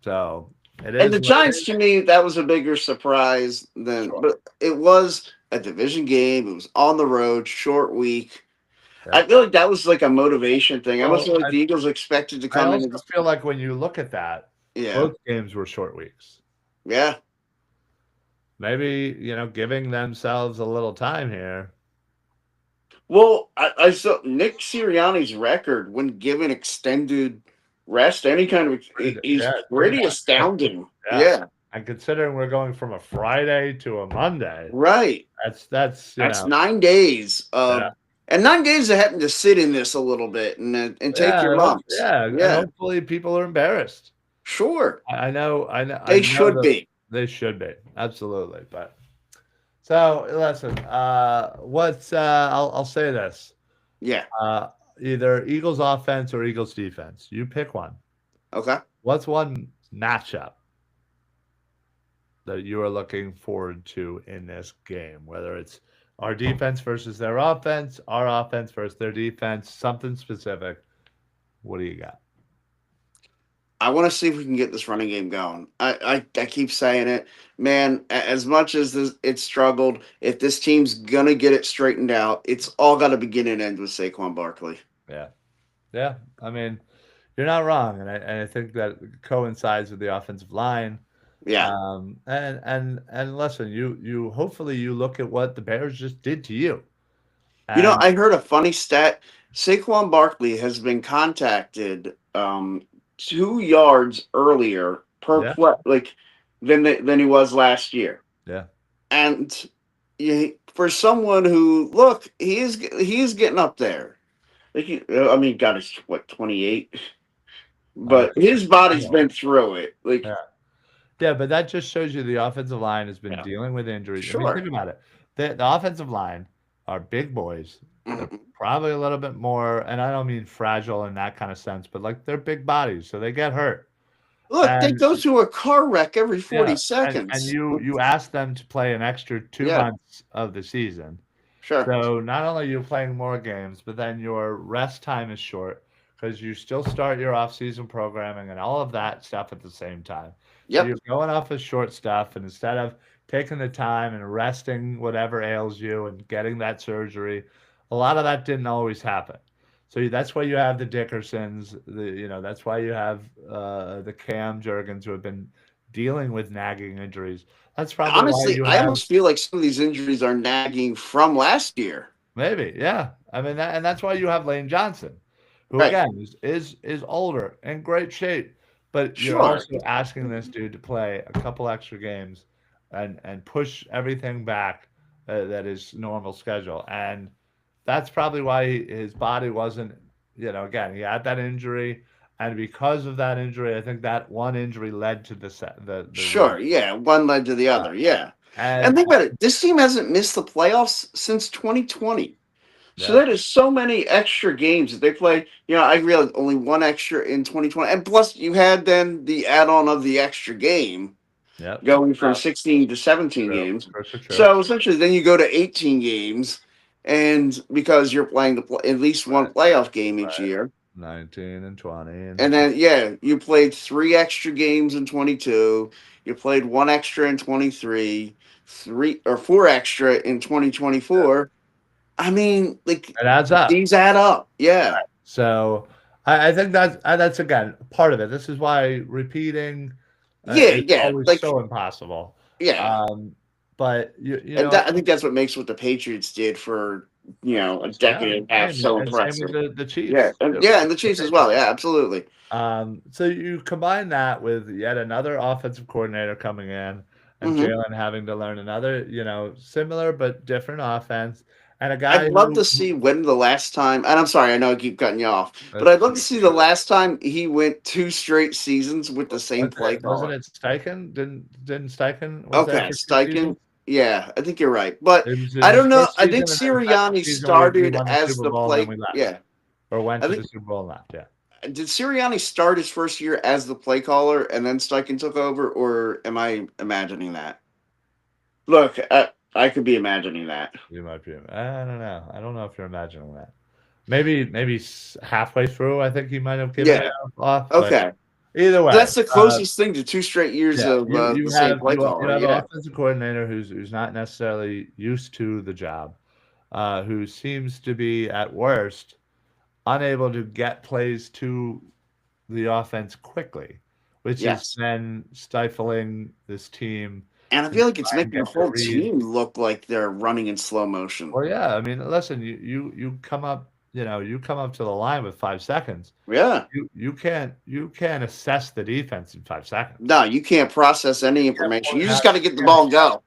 [SPEAKER 1] So it
[SPEAKER 2] And
[SPEAKER 1] is
[SPEAKER 2] the
[SPEAKER 1] what it
[SPEAKER 2] Giants
[SPEAKER 1] is.
[SPEAKER 2] to me, that was a bigger surprise
[SPEAKER 1] Sure.
[SPEAKER 2] but it was a division game. It was on the road, short week. I
[SPEAKER 1] Yeah.
[SPEAKER 2] feel like that was like a motivation thing. I must
[SPEAKER 1] Well,
[SPEAKER 2] feel like the Eagles expected to
[SPEAKER 1] I
[SPEAKER 2] come in
[SPEAKER 1] also
[SPEAKER 2] and just,
[SPEAKER 1] feel like when you look at that,
[SPEAKER 2] yeah,
[SPEAKER 1] both games were short weeks.
[SPEAKER 2] yeah.
[SPEAKER 1] Maybe, giving themselves a little time here.
[SPEAKER 2] Well, I saw Nick Sirianni's record when given extended rest, any kind of, is
[SPEAKER 1] Yeah, pretty
[SPEAKER 2] pretty
[SPEAKER 1] darn good.
[SPEAKER 2] astounding.
[SPEAKER 1] Yeah.
[SPEAKER 2] Yeah,
[SPEAKER 1] And considering we're going from a Friday to a Monday,
[SPEAKER 2] right.
[SPEAKER 1] that's
[SPEAKER 2] That's 9 days
[SPEAKER 1] yeah.
[SPEAKER 2] of, and 9 days of having to sit in this a little bit and take
[SPEAKER 1] Yeah,
[SPEAKER 2] your
[SPEAKER 1] and
[SPEAKER 2] lumps.
[SPEAKER 1] and
[SPEAKER 2] Yeah,
[SPEAKER 1] hopefully people are embarrassed.
[SPEAKER 2] sure.
[SPEAKER 1] I
[SPEAKER 2] They
[SPEAKER 1] know
[SPEAKER 2] should
[SPEAKER 1] that
[SPEAKER 2] be.
[SPEAKER 1] they should be. Absolutely. But so listen, I'll say this.
[SPEAKER 2] Yeah.
[SPEAKER 1] Uh Either Eagles offense or Eagles defense. You pick one.
[SPEAKER 2] Okay.
[SPEAKER 1] What's one matchup that you are looking forward to in this game? Whether it's our defense versus their offense, our offense versus their defense, something specific. What do you got?
[SPEAKER 2] I want to see if we can get this running game going. I keep saying it, man. As much as it struggled, if this team's gonna get it straightened out, it's all got to begin and end with Saquon Barkley.
[SPEAKER 1] Yeah. Yeah. I mean, you're not wrong, and I think that coincides with the offensive line.
[SPEAKER 2] Yeah.
[SPEAKER 1] And listen, you hopefully you look at what the Bears just did to you.
[SPEAKER 2] You know,
[SPEAKER 1] And
[SPEAKER 2] I heard a funny stat. Saquon Barkley has been contacted 2 yards earlier per
[SPEAKER 1] yeah,
[SPEAKER 2] play, like than he was last year.
[SPEAKER 1] yeah.
[SPEAKER 2] And for someone who look, he is getting up there. Like I mean, God, he's what 28,
[SPEAKER 1] Uh,
[SPEAKER 2] but his body's
[SPEAKER 1] yeah.
[SPEAKER 2] been through it. Like
[SPEAKER 1] Yeah. Yeah, but that just shows you the offensive line has been
[SPEAKER 2] yeah,
[SPEAKER 1] dealing with injuries. I mean,
[SPEAKER 2] sure.
[SPEAKER 1] think about it. The offensive line are big boys. They're
[SPEAKER 2] Mhm.
[SPEAKER 1] probably a little bit more, and I don't mean fragile in that kind of sense, but like they're big bodies, so they get hurt.
[SPEAKER 2] Look, they
[SPEAKER 1] And
[SPEAKER 2] go through a car wreck every
[SPEAKER 1] yeah,
[SPEAKER 2] 40
[SPEAKER 1] and
[SPEAKER 2] seconds.
[SPEAKER 1] you ask them to play an extra 2
[SPEAKER 2] Yeah,
[SPEAKER 1] months of the season.
[SPEAKER 2] sure.
[SPEAKER 1] So not only are you playing more games, but then your rest time is short because you still start your off-season programming and all of that stuff at the same time. So
[SPEAKER 2] Yep.
[SPEAKER 1] you're going off of short stuff, and instead of taking the time and resting whatever ails you and getting that surgery, a lot of that didn't always happen. So that's why you have the Dickersons, that's why you have the Cam Jurgens who have been dealing with nagging injuries. That's probably why
[SPEAKER 2] Honestly,
[SPEAKER 1] you
[SPEAKER 2] I
[SPEAKER 1] have
[SPEAKER 2] almost feel like some of these injuries are nagging from last year.
[SPEAKER 1] maybe, yeah. I mean, and that's why you have Lane Johnson, who
[SPEAKER 2] Right.
[SPEAKER 1] again is older in great shape, but you're
[SPEAKER 2] Sure.
[SPEAKER 1] also asking this dude to play a couple extra games and push everything back that is normal schedule, and that's probably why his body wasn't. Again, he had that injury, and because of that injury, I think that one injury led to the
[SPEAKER 2] Sure. Yeah. One led to the other. Yeah. And
[SPEAKER 1] and
[SPEAKER 2] think about it. This team hasn't missed the playoffs since 2020. So
[SPEAKER 1] yeah,
[SPEAKER 2] that is so many extra games that they play. I realized only one extra in 2020. And plus, you had then the add on of the extra game
[SPEAKER 1] yep,
[SPEAKER 2] going from 16 to 17
[SPEAKER 1] true,
[SPEAKER 2] games.
[SPEAKER 1] true.
[SPEAKER 2] So essentially, then you go to 18 games. And because you're playing at least one playoff game each
[SPEAKER 1] Right.
[SPEAKER 2] year.
[SPEAKER 1] 19 and 20
[SPEAKER 2] And
[SPEAKER 1] and
[SPEAKER 2] then, yeah, you played 3 extra games in 22. You played one extra in 23, 4 extra in 2024. I mean, like,
[SPEAKER 1] it adds up.
[SPEAKER 2] these add up. Yeah.
[SPEAKER 1] So I think that's again part of it. This is why repeating
[SPEAKER 2] Yeah.
[SPEAKER 1] is
[SPEAKER 2] Yeah.
[SPEAKER 1] always
[SPEAKER 2] Like,
[SPEAKER 1] so impossible.
[SPEAKER 2] yeah.
[SPEAKER 1] But you
[SPEAKER 2] And
[SPEAKER 1] know,
[SPEAKER 2] I think that's what makes what the Patriots did for, a
[SPEAKER 1] yeah,
[SPEAKER 2] decade and a half so
[SPEAKER 1] and same with
[SPEAKER 2] impressive.
[SPEAKER 1] the
[SPEAKER 2] Yeah.
[SPEAKER 1] Chiefs.
[SPEAKER 2] And, yeah. And the Chiefs as well. Yeah. Absolutely.
[SPEAKER 1] So you combine that with yet another offensive coordinator coming in, and
[SPEAKER 2] Hmm.
[SPEAKER 1] Jalen having to learn another, similar but different offense, and a guy
[SPEAKER 2] I'd love
[SPEAKER 1] who,
[SPEAKER 2] to see when the last time, and I'm sorry, I know I keep cutting you off, but
[SPEAKER 1] that's
[SPEAKER 2] I'd love to see the last time he went 2 straight seasons with the same play
[SPEAKER 1] wasn't
[SPEAKER 2] caller.
[SPEAKER 1] it Steichen? Didn't Steichen was there
[SPEAKER 2] Okay,
[SPEAKER 1] for 2 seasons?
[SPEAKER 2] Steichen. Yeah, I think you're right. But
[SPEAKER 1] It was
[SPEAKER 2] I
[SPEAKER 1] his
[SPEAKER 2] don't know.
[SPEAKER 1] first
[SPEAKER 2] I think
[SPEAKER 1] season, and then second
[SPEAKER 2] Sirianni
[SPEAKER 1] season we
[SPEAKER 2] started
[SPEAKER 1] won the
[SPEAKER 2] as
[SPEAKER 1] Super
[SPEAKER 2] the
[SPEAKER 1] Bowl, and then
[SPEAKER 2] play.
[SPEAKER 1] we left,
[SPEAKER 2] Yeah,
[SPEAKER 1] or went
[SPEAKER 2] I
[SPEAKER 1] to the
[SPEAKER 2] think
[SPEAKER 1] Super Bowl and left, yeah.
[SPEAKER 2] did Sirianni start his first year as the play caller and then Steichen took over, or am I imagining that? Look, I could be imagining that.
[SPEAKER 1] You might be I don't know. I don't know if you're imagining that. Maybe halfway through, I think he might have given it
[SPEAKER 2] Yeah.
[SPEAKER 1] off, but
[SPEAKER 2] Okay.
[SPEAKER 1] either way,
[SPEAKER 2] That's the closest thing to 2 straight years
[SPEAKER 1] yeah,
[SPEAKER 2] of
[SPEAKER 1] you
[SPEAKER 2] the
[SPEAKER 1] you
[SPEAKER 2] same
[SPEAKER 1] have
[SPEAKER 2] play
[SPEAKER 1] you
[SPEAKER 2] caller.
[SPEAKER 1] have an
[SPEAKER 2] Yeah.
[SPEAKER 1] offensive coordinator who's not necessarily used to the job, who seems to be, at worst, unable to get plays to the offense quickly, which is
[SPEAKER 2] Yes.
[SPEAKER 1] then stifling this team
[SPEAKER 2] And I
[SPEAKER 1] to
[SPEAKER 2] feel like it's
[SPEAKER 1] try and
[SPEAKER 2] making
[SPEAKER 1] get
[SPEAKER 2] the
[SPEAKER 1] the
[SPEAKER 2] whole
[SPEAKER 1] read.
[SPEAKER 2] team look like they're running in slow motion.
[SPEAKER 1] Well, yeah, I mean, listen, you come up, you come up to the line with 5 seconds.
[SPEAKER 2] Yeah.
[SPEAKER 1] You can't assess the defense in 5 seconds.
[SPEAKER 2] No, you can't process any
[SPEAKER 1] You can't
[SPEAKER 2] information.
[SPEAKER 1] point
[SPEAKER 2] You
[SPEAKER 1] out
[SPEAKER 2] just got to get the
[SPEAKER 1] you can't
[SPEAKER 2] ball and go.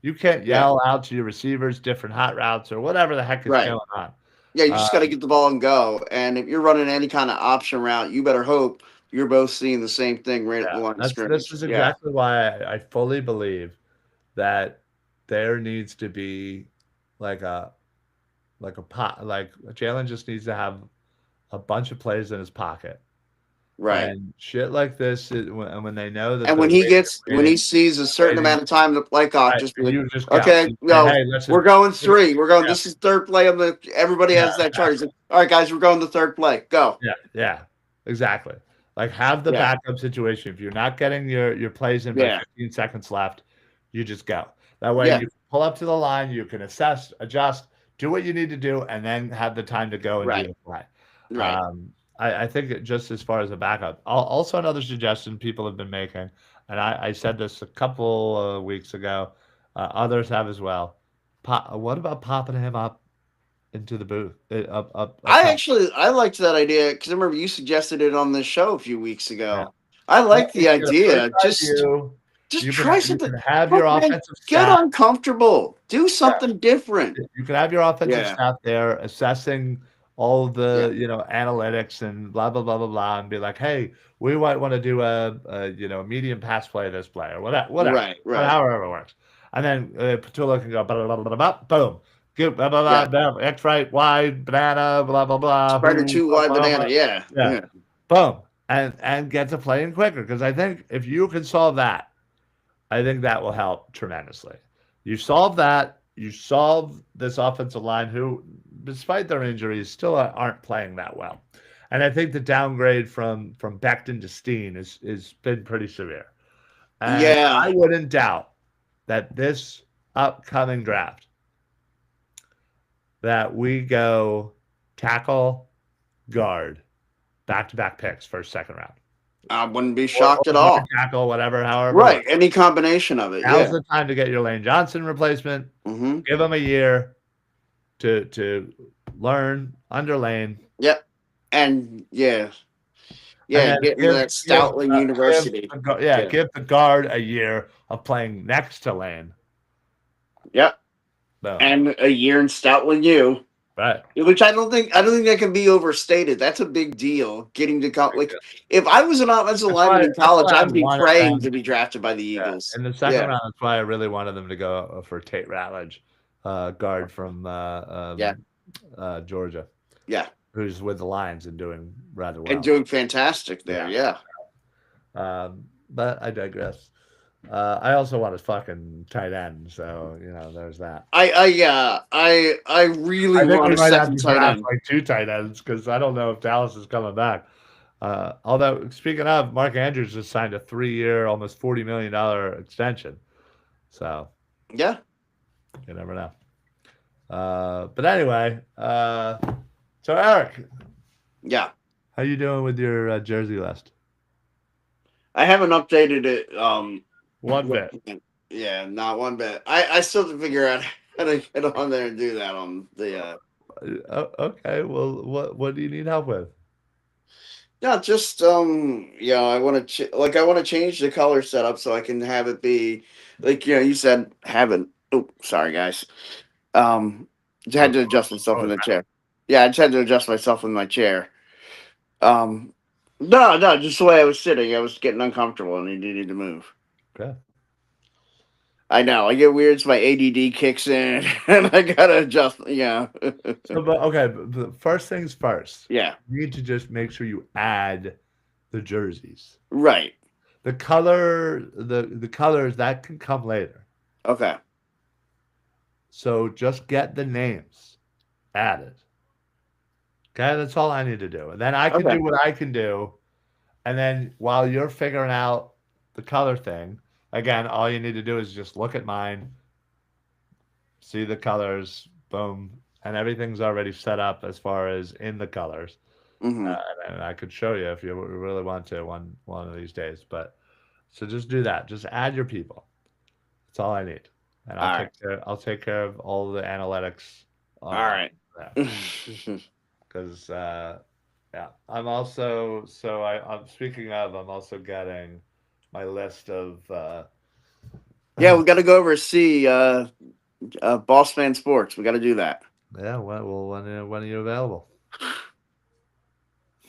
[SPEAKER 1] you can't
[SPEAKER 2] Yeah.
[SPEAKER 1] yell out to your receivers different hot routes or whatever the heck is
[SPEAKER 2] Right.
[SPEAKER 1] going on.
[SPEAKER 2] Yeah, you
[SPEAKER 1] Uh,
[SPEAKER 2] just got to get the ball and go. And if you're running any kind of option route, you better hope you're both seeing the same thing right at
[SPEAKER 1] yeah,
[SPEAKER 2] the line of
[SPEAKER 1] this
[SPEAKER 2] scrimmage.
[SPEAKER 1] is
[SPEAKER 2] Yeah.
[SPEAKER 1] exactly why I fully believe that there needs to be like a pot like Jalen just needs to have a bunch of plays in his pocket.
[SPEAKER 2] Right.
[SPEAKER 1] And shit like this is when they know that
[SPEAKER 2] And
[SPEAKER 1] they're
[SPEAKER 2] when he sees a certain
[SPEAKER 1] waiting,
[SPEAKER 2] amount of time to play clock,
[SPEAKER 1] right,
[SPEAKER 2] just be
[SPEAKER 1] and
[SPEAKER 2] like,
[SPEAKER 1] you just go.
[SPEAKER 2] okay,
[SPEAKER 1] You say,
[SPEAKER 2] no,
[SPEAKER 1] "Hey,
[SPEAKER 2] we're
[SPEAKER 1] listen."
[SPEAKER 2] going three. We're going.
[SPEAKER 1] Yeah,
[SPEAKER 2] This is third play on the. Everybody
[SPEAKER 1] yeah,
[SPEAKER 2] has that chart. He's like, all right, guys, we're going to third play. Go.
[SPEAKER 1] yeah, yeah, exactly. Like, have the
[SPEAKER 2] Yeah.
[SPEAKER 1] backup situation. If you're not getting your plays in by
[SPEAKER 2] Yeah.
[SPEAKER 1] 15 seconds left, you just go. That way
[SPEAKER 2] Yeah.
[SPEAKER 1] you pull up to the line, you can assess, adjust, do what you need to do, and then have the time to go and do
[SPEAKER 2] Right.
[SPEAKER 1] the play.
[SPEAKER 2] Right.
[SPEAKER 1] I think just as far as a backup. Also, another suggestion people have been making, and I said this a couple of weeks ago, others have as well. What about popping him up into the booth, up top?
[SPEAKER 2] I liked that idea because I remember you suggested it on this show a few weeks
[SPEAKER 1] Yeah.
[SPEAKER 2] ago. I
[SPEAKER 1] Well,
[SPEAKER 2] like
[SPEAKER 1] you
[SPEAKER 2] the
[SPEAKER 1] get a bird's
[SPEAKER 2] idea.
[SPEAKER 1] eye
[SPEAKER 2] Just
[SPEAKER 1] view.
[SPEAKER 2] just
[SPEAKER 1] You can
[SPEAKER 2] try
[SPEAKER 1] you
[SPEAKER 2] something.
[SPEAKER 1] can have your
[SPEAKER 2] Look, man,
[SPEAKER 1] offensive
[SPEAKER 2] get
[SPEAKER 1] staff.
[SPEAKER 2] uncomfortable. Do
[SPEAKER 1] Yeah.
[SPEAKER 2] something different.
[SPEAKER 1] You can have your offensive
[SPEAKER 2] Yeah.
[SPEAKER 1] staff there assessing all
[SPEAKER 2] Yeah.
[SPEAKER 1] the, analytics and blah, blah, blah, blah, blah, and be like, "Hey, we might wanna do a medium pass play this play," or whatever,
[SPEAKER 2] Right. Right.
[SPEAKER 1] however it works. And then, Patullo can go blah, blah, blah, blah, blah, boom, give blah, blah, blah,
[SPEAKER 2] Yeah.
[SPEAKER 1] blah, X right, Y, banana, blah, blah, blah,
[SPEAKER 2] Spider
[SPEAKER 1] who,
[SPEAKER 2] 2 wide
[SPEAKER 1] blah, blah,
[SPEAKER 2] banana. Yeah.
[SPEAKER 1] yeah,
[SPEAKER 2] Yeah.
[SPEAKER 1] boom, and get to playing quicker. Because I think if you can solve that, I think that will help tremendously. You solve that, you solve this offensive line, who, despite their injuries, still aren't playing that well. And I think the downgrade from Becton to Steen is been pretty severe. And
[SPEAKER 2] Yeah.
[SPEAKER 1] I wouldn't doubt that this upcoming draft that we go tackle, guard, back-to-back picks, first, second round.
[SPEAKER 2] I wouldn't be
[SPEAKER 1] Or
[SPEAKER 2] shocked at
[SPEAKER 1] guard
[SPEAKER 2] all.
[SPEAKER 1] tackle, whatever, however it
[SPEAKER 2] Right.
[SPEAKER 1] works.
[SPEAKER 2] Any combination of it.
[SPEAKER 1] Now's
[SPEAKER 2] Yeah.
[SPEAKER 1] the time to get your Lane Johnson replacement.
[SPEAKER 2] Mm-hmm.
[SPEAKER 1] Give him a year to learn under Lane.
[SPEAKER 2] Yep. And yeah. Yeah.
[SPEAKER 1] And then
[SPEAKER 2] Get into that Stoutland University.
[SPEAKER 1] give the guard a year of playing next to Lane.
[SPEAKER 2] Yep.
[SPEAKER 1] Boom.
[SPEAKER 2] And a year in Stoutland U.
[SPEAKER 1] Right.
[SPEAKER 2] Which I don't think that can be overstated. That's a big deal. Getting to college, like if I was an offensive lineman in college, I'd be praying to be drafted by the Eagles.
[SPEAKER 1] In the second round, that's why I really wanted them to go for Tate Ratledge, guard from Georgia.
[SPEAKER 2] Yeah,
[SPEAKER 1] who's with the Lions and doing rather well.
[SPEAKER 2] And doing fantastic there. Yeah.
[SPEAKER 1] But I digress. I also want a fucking tight end, so there's that.
[SPEAKER 2] I really want a second tight end.
[SPEAKER 1] Like 2 tight ends, because I don't know if Dallas is coming back. Although, speaking of, Mark Andrews just signed a 3-year, almost $40 million extension. So
[SPEAKER 2] yeah,
[SPEAKER 1] you never know. But anyway, so Eric,
[SPEAKER 2] yeah,
[SPEAKER 1] how you doing with your jersey list?
[SPEAKER 2] I haven't updated it.
[SPEAKER 1] One bit.
[SPEAKER 2] Yeah, not one bit. I still have to figure out how to get on there and do that on the.
[SPEAKER 1] Okay. Well, what do you need help with?
[SPEAKER 2] Yeah, just I want to I want to change the color setup so I can have it be like you said have it. Oh, sorry guys. Just had to adjust myself in the chair. Yeah, I just had to adjust myself in my chair. No, just the way I was sitting, I was getting uncomfortable and I needed to move.
[SPEAKER 1] Okay.
[SPEAKER 2] I know. I get weird. So my ADD kicks in, and I gotta adjust. Yeah.
[SPEAKER 1] But first things first.
[SPEAKER 2] Yeah.
[SPEAKER 1] You need to just make sure you add the jerseys.
[SPEAKER 2] Right.
[SPEAKER 1] The color, the colors that can come later.
[SPEAKER 2] Okay.
[SPEAKER 1] So just get the names added. Okay, that's all I need to do, and then I can do what I can do, and then while you're figuring out the color thing. Again, all you need to do is just look at mine, see the colors, boom, and everything's already set up as far as in the colors.
[SPEAKER 2] Mm-hmm.
[SPEAKER 1] And I could show you if you really want to one of these days. But so just do that. Just add your people. That's all I need, and I'll take care of all the analytics.
[SPEAKER 2] All right.
[SPEAKER 1] Because I'm also I'm speaking of. I'm also getting my list of
[SPEAKER 2] yeah, we got to go over and see Boss Man Sports. We got to do that.
[SPEAKER 1] Yeah, when are you available?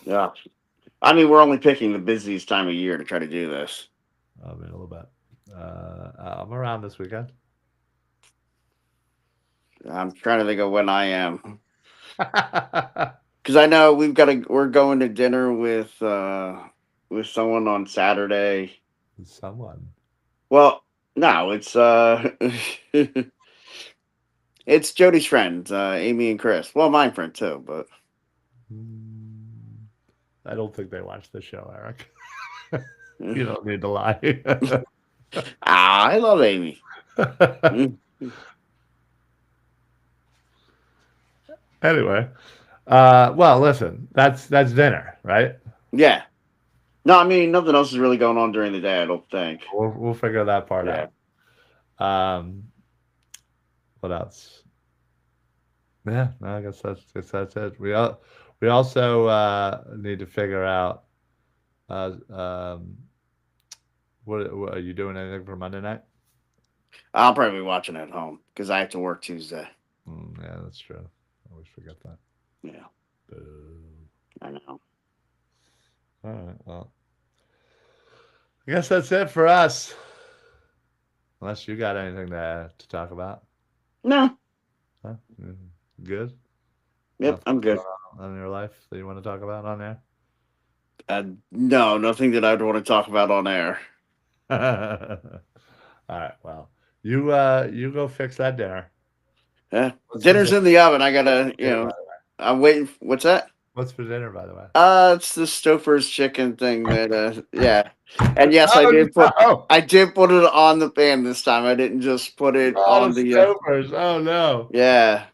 [SPEAKER 2] Yeah, I mean we're only picking the busiest time of year to try to do this.
[SPEAKER 1] I mean a little bit. I'm around this weekend.
[SPEAKER 2] I'm trying to think of when I am, because I know we're going to dinner with someone on Saturday.
[SPEAKER 1] Someone.
[SPEAKER 2] Well, no, it's it's Jody's friends, Amy and Chris. Well, my friend too, but
[SPEAKER 1] I don't think they watch the show, Eric. You don't need to lie.
[SPEAKER 2] I love Amy. Mm.
[SPEAKER 1] Anyway, well, listen, that's dinner, right?
[SPEAKER 2] Yeah. No, I mean nothing else is really going on during the day. I don't think.
[SPEAKER 1] We'll figure that part
[SPEAKER 2] Yeah.
[SPEAKER 1] out. Um, what else? Yeah, no, I guess that's it. We also need to figure out what are you doing anything for Monday night?
[SPEAKER 2] I'll probably be watching at home because I have to work Tuesday.
[SPEAKER 1] Yeah, that's true. I always forget that.
[SPEAKER 2] Yeah,
[SPEAKER 1] Boo.
[SPEAKER 2] I know.
[SPEAKER 1] All right, well, I guess that's it for us. Unless you got anything to talk about.
[SPEAKER 2] No.
[SPEAKER 1] Huh? Good?
[SPEAKER 2] Yep,
[SPEAKER 1] Nothing
[SPEAKER 2] I'm good.
[SPEAKER 1] going on in your life that you want to talk about on there?
[SPEAKER 2] No, nothing that I'd want to talk about on air.
[SPEAKER 1] All right, well, you go fix that dinner.
[SPEAKER 2] Yeah,
[SPEAKER 1] What's for
[SPEAKER 2] dinner's
[SPEAKER 1] dinner?
[SPEAKER 2] in the oven. I
[SPEAKER 1] What's
[SPEAKER 2] gotta,
[SPEAKER 1] for dinner, by the way?
[SPEAKER 2] I'm waiting. What's that?
[SPEAKER 1] What's for dinner, by the way?
[SPEAKER 2] It's the Stouffer's chicken thing that, yeah. And yes,
[SPEAKER 1] Oh no!
[SPEAKER 2] I did put it on the pan this time. I didn't just put it
[SPEAKER 1] Oh,
[SPEAKER 2] on
[SPEAKER 1] the
[SPEAKER 2] the,
[SPEAKER 1] Stovers. Oh no.
[SPEAKER 2] yeah.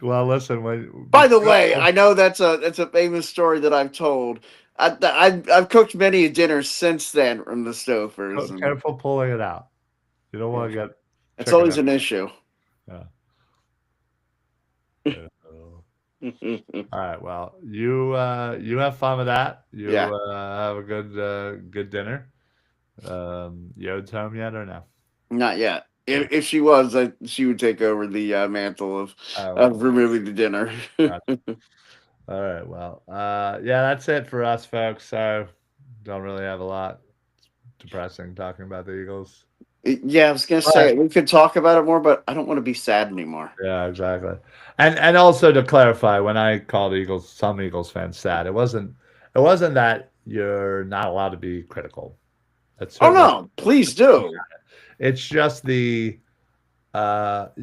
[SPEAKER 1] Well, listen, when be
[SPEAKER 2] By the way,
[SPEAKER 1] careful.
[SPEAKER 2] I know that's a famous story that I've told. I've cooked many a dinner since then from the Stouffer's, and
[SPEAKER 1] Careful pulling it out. You don't
[SPEAKER 2] yeah,
[SPEAKER 1] want to get
[SPEAKER 2] it's
[SPEAKER 1] chicken
[SPEAKER 2] always
[SPEAKER 1] everywhere.
[SPEAKER 2] an issue.
[SPEAKER 1] Yeah. Oh. All right. Well, you have fun with that.
[SPEAKER 2] Yeah,
[SPEAKER 1] You have a good dinner. Yode's home yet or no?
[SPEAKER 2] not yet.
[SPEAKER 1] Okay.
[SPEAKER 2] If she was, she would take over the mantle
[SPEAKER 1] Oh,
[SPEAKER 2] of removing the dinner.
[SPEAKER 1] gotcha. All right. Well, yeah, that's it for us, folks. So don't really have a lot. It's depressing talking about the Eagles.
[SPEAKER 2] Yeah, I was gonna
[SPEAKER 1] But
[SPEAKER 2] say we could talk about it more, but I don't want to be sad anymore.
[SPEAKER 1] yeah, exactly. And also to clarify, when I called Eagles, some Eagles fans sad, it wasn't that you're not allowed to be critical. That's
[SPEAKER 2] Oh
[SPEAKER 1] certainly
[SPEAKER 2] no, please do.
[SPEAKER 1] it's just the end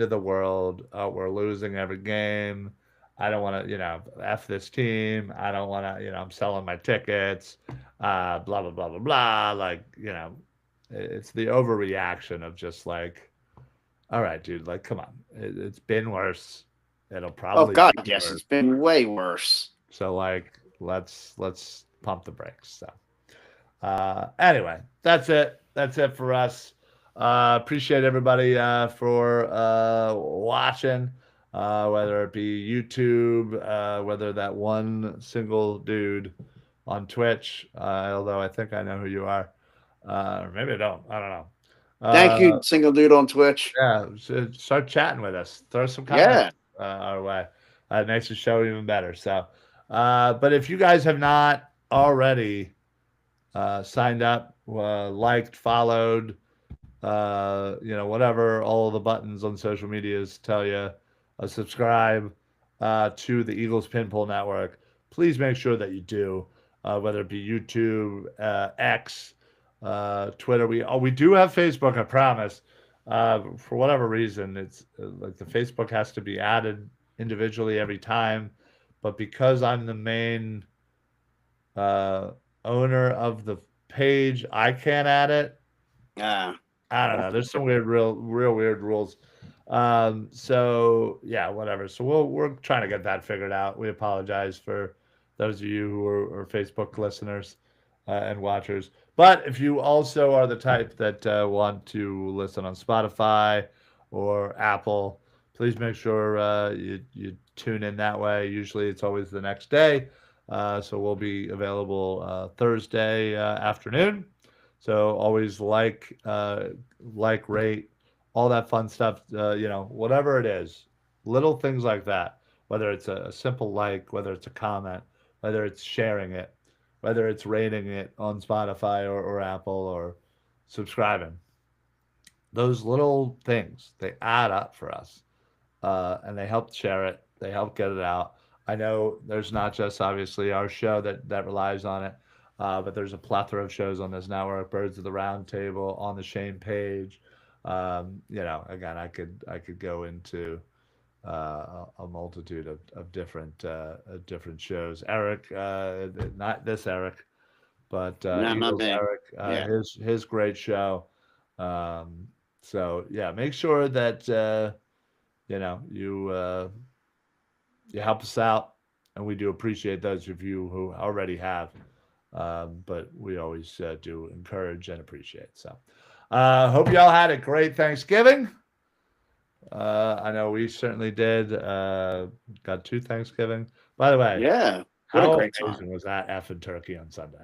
[SPEAKER 1] of the world. Oh, we're losing every game. I don't want to, F this team. I don't want to, I'm selling my tickets. Blah blah blah blah blah. Like, it's the overreaction of just like, all right, dude, like, come on. It's been worse. It'll
[SPEAKER 2] Oh
[SPEAKER 1] probably
[SPEAKER 2] God,
[SPEAKER 1] be
[SPEAKER 2] yes,
[SPEAKER 1] worse.
[SPEAKER 2] it's been way worse.
[SPEAKER 1] So like, let's pump the brakes. So anyway, that's it. That's it for us. Appreciate everybody for watching, whether it be YouTube, whether that one single dude on Twitch, although I think I know who you are. Or maybe I don't. I don't know.
[SPEAKER 2] Thank you, single dude on Twitch.
[SPEAKER 1] Yeah, start chatting with us. Throw some comments
[SPEAKER 2] Yeah,
[SPEAKER 1] our way. It makes the show even better. So, but if you guys have not already signed up, liked, followed, whatever all the buttons on social medias tell you, subscribe to the Eagles Pinpool Network. Please make sure that you do, whether it be YouTube, X, Twitter. We do have Facebook, I promise. For whatever reason, it's like the Facebook has to be added individually every time, but because I'm the main uh, owner of the page, I can't add it.
[SPEAKER 2] uh,
[SPEAKER 1] I don't know. There's some real weird rules. So yeah, whatever. So we're trying to get that figured out. We apologize for those of you who are Facebook listeners and watchers. But if you also are the type that want to listen on Spotify or Apple, please make sure you tune in that way. Usually, it's always the next day. So we'll be available Thursday afternoon. So always rate, all that fun stuff. Whatever it is, little things like that. Whether it's a simple like, whether it's a comment, whether it's sharing it, whether it's rating it on Spotify or Apple or subscribing. Those little things, they add up for us, and they help share it. They help get it out. I know there's not just obviously our show that relies on it, but there's a plethora of shows on this network. Birds of the Round Table, On the Shane Page. Again, I could go into a multitude of different shows. Eric, not this Eric, but
[SPEAKER 2] No, not
[SPEAKER 1] Eagles
[SPEAKER 2] me.
[SPEAKER 1] Eric,
[SPEAKER 2] Yeah.
[SPEAKER 1] his great show. So yeah, make sure that you help us out, and we do appreciate those of you who already have. But we always do encourage and appreciate. So, hope y'all had a great Thanksgiving. I know we certainly did. Got 2 Thanksgiving. By the way,
[SPEAKER 2] Yeah. What a
[SPEAKER 1] how
[SPEAKER 2] great
[SPEAKER 1] amazing
[SPEAKER 2] time.
[SPEAKER 1] was that effing turkey on Sunday?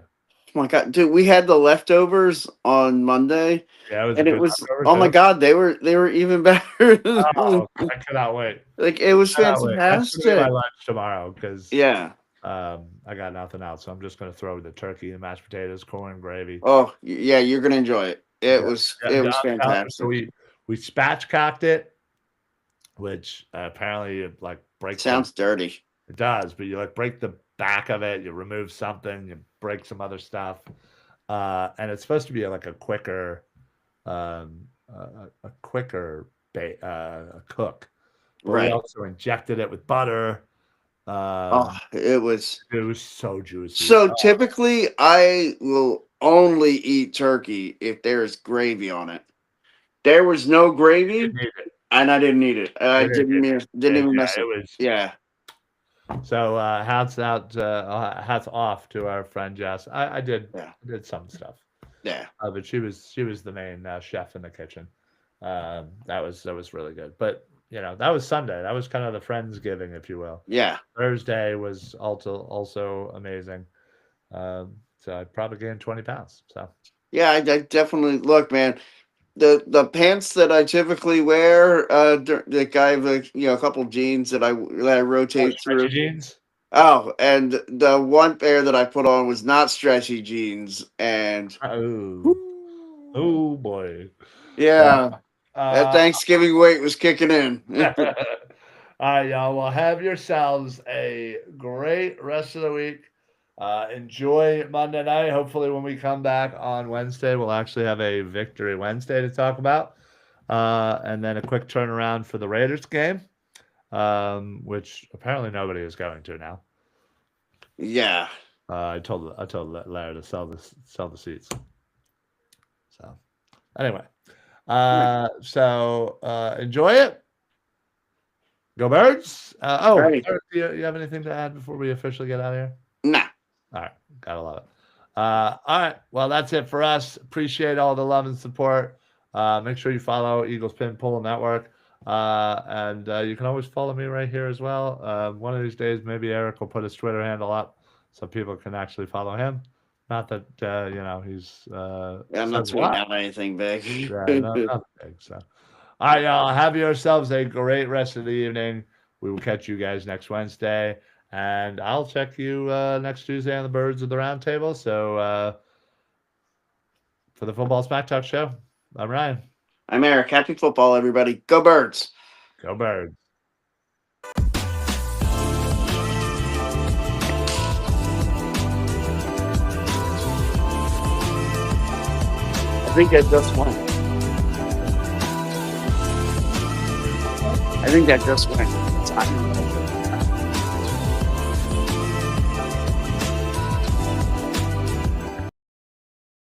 [SPEAKER 2] Oh my God, dude, we had the leftovers on Monday,
[SPEAKER 1] Yeah, it was a
[SPEAKER 2] and it
[SPEAKER 1] good
[SPEAKER 2] was,
[SPEAKER 1] leftover
[SPEAKER 2] oh my
[SPEAKER 1] too.
[SPEAKER 2] God, they were even better.
[SPEAKER 1] Oh, I cannot wait.
[SPEAKER 2] Like, it was
[SPEAKER 1] Cannot wait. That's gonna be my
[SPEAKER 2] fantastic.
[SPEAKER 1] lunch tomorrow because
[SPEAKER 2] Yeah.
[SPEAKER 1] I got nothing else, so I'm just gonna throw the turkey and mashed potatoes, corn, gravy.
[SPEAKER 2] Oh, yeah, you're gonna enjoy it. It
[SPEAKER 1] Yeah,
[SPEAKER 2] was
[SPEAKER 1] yeah,
[SPEAKER 2] it
[SPEAKER 1] yeah,
[SPEAKER 2] was
[SPEAKER 1] I'm telling you. So
[SPEAKER 2] fantastic.
[SPEAKER 1] we spatchcocked it, which apparently it like breaks the.
[SPEAKER 2] Sounds dirty.
[SPEAKER 1] It does, but you like break the back of it, you remove something, you break some other stuff, and it's supposed to be like a quicker, a quicker cook. But we
[SPEAKER 2] Right.
[SPEAKER 1] also injected it with butter.
[SPEAKER 2] Oh, it was
[SPEAKER 1] So juicy.
[SPEAKER 2] so typically I will only eat turkey if there's gravy on it. There was no gravy, and I didn't eat it. I didn't even mess
[SPEAKER 1] It
[SPEAKER 2] it.
[SPEAKER 1] was.
[SPEAKER 2] Yeah.
[SPEAKER 1] So hats off to our friend Jess. I did some stuff.
[SPEAKER 2] Yeah.
[SPEAKER 1] But she was the main chef in the kitchen. That was really good. But that was Sunday. That was kind of the Friendsgiving, if you will.
[SPEAKER 2] Yeah.
[SPEAKER 1] Thursday was also amazing. So I probably gained 20 pounds. So
[SPEAKER 2] Yeah, I definitely look, man. The pants that I typically wear, like I have a couple jeans that I rotate
[SPEAKER 1] stretchy
[SPEAKER 2] through.
[SPEAKER 1] jeans.
[SPEAKER 2] Oh, and the one pair that I put on was not stretchy jeans, and
[SPEAKER 1] oh boy,
[SPEAKER 2] yeah, that Thanksgiving weight was kicking in.
[SPEAKER 1] All right, y'all. Well, have yourselves a great rest of the week. Enjoy Monday night. Hopefully, when we come back on Wednesday, we'll actually have a Victory Wednesday to talk about. And then a quick turnaround for the Raiders game, which apparently nobody is going to now.
[SPEAKER 2] Yeah.
[SPEAKER 1] I told Larry to sell the seats. So anyway, enjoy it. Go Birds.
[SPEAKER 2] Right.
[SPEAKER 1] Eric, do you have anything to add before we officially get out of here?
[SPEAKER 2] Nah.
[SPEAKER 1] All right. Gotta love it. All right. Well, that's it for us. Appreciate all the love and support. Make sure you follow Eagles Pin Pull Network. And you can always follow me right here as well. One of these days, maybe Eric will put his Twitter handle up so people can actually follow him. Not that, he's...
[SPEAKER 2] I'm not tweeting out anything big.
[SPEAKER 1] Nothing big. So, all right, y'all. Have yourselves a great rest of the evening. We will catch you guys next Wednesday. And I'll check you next Tuesday on the Birds of the Round Table. So for the Football Smack Talk Show, I'm Ryan.
[SPEAKER 2] I'm Eric. Happy football, everybody. Go Birds.
[SPEAKER 1] Go Birds.
[SPEAKER 2] I think that just went. I think that just went.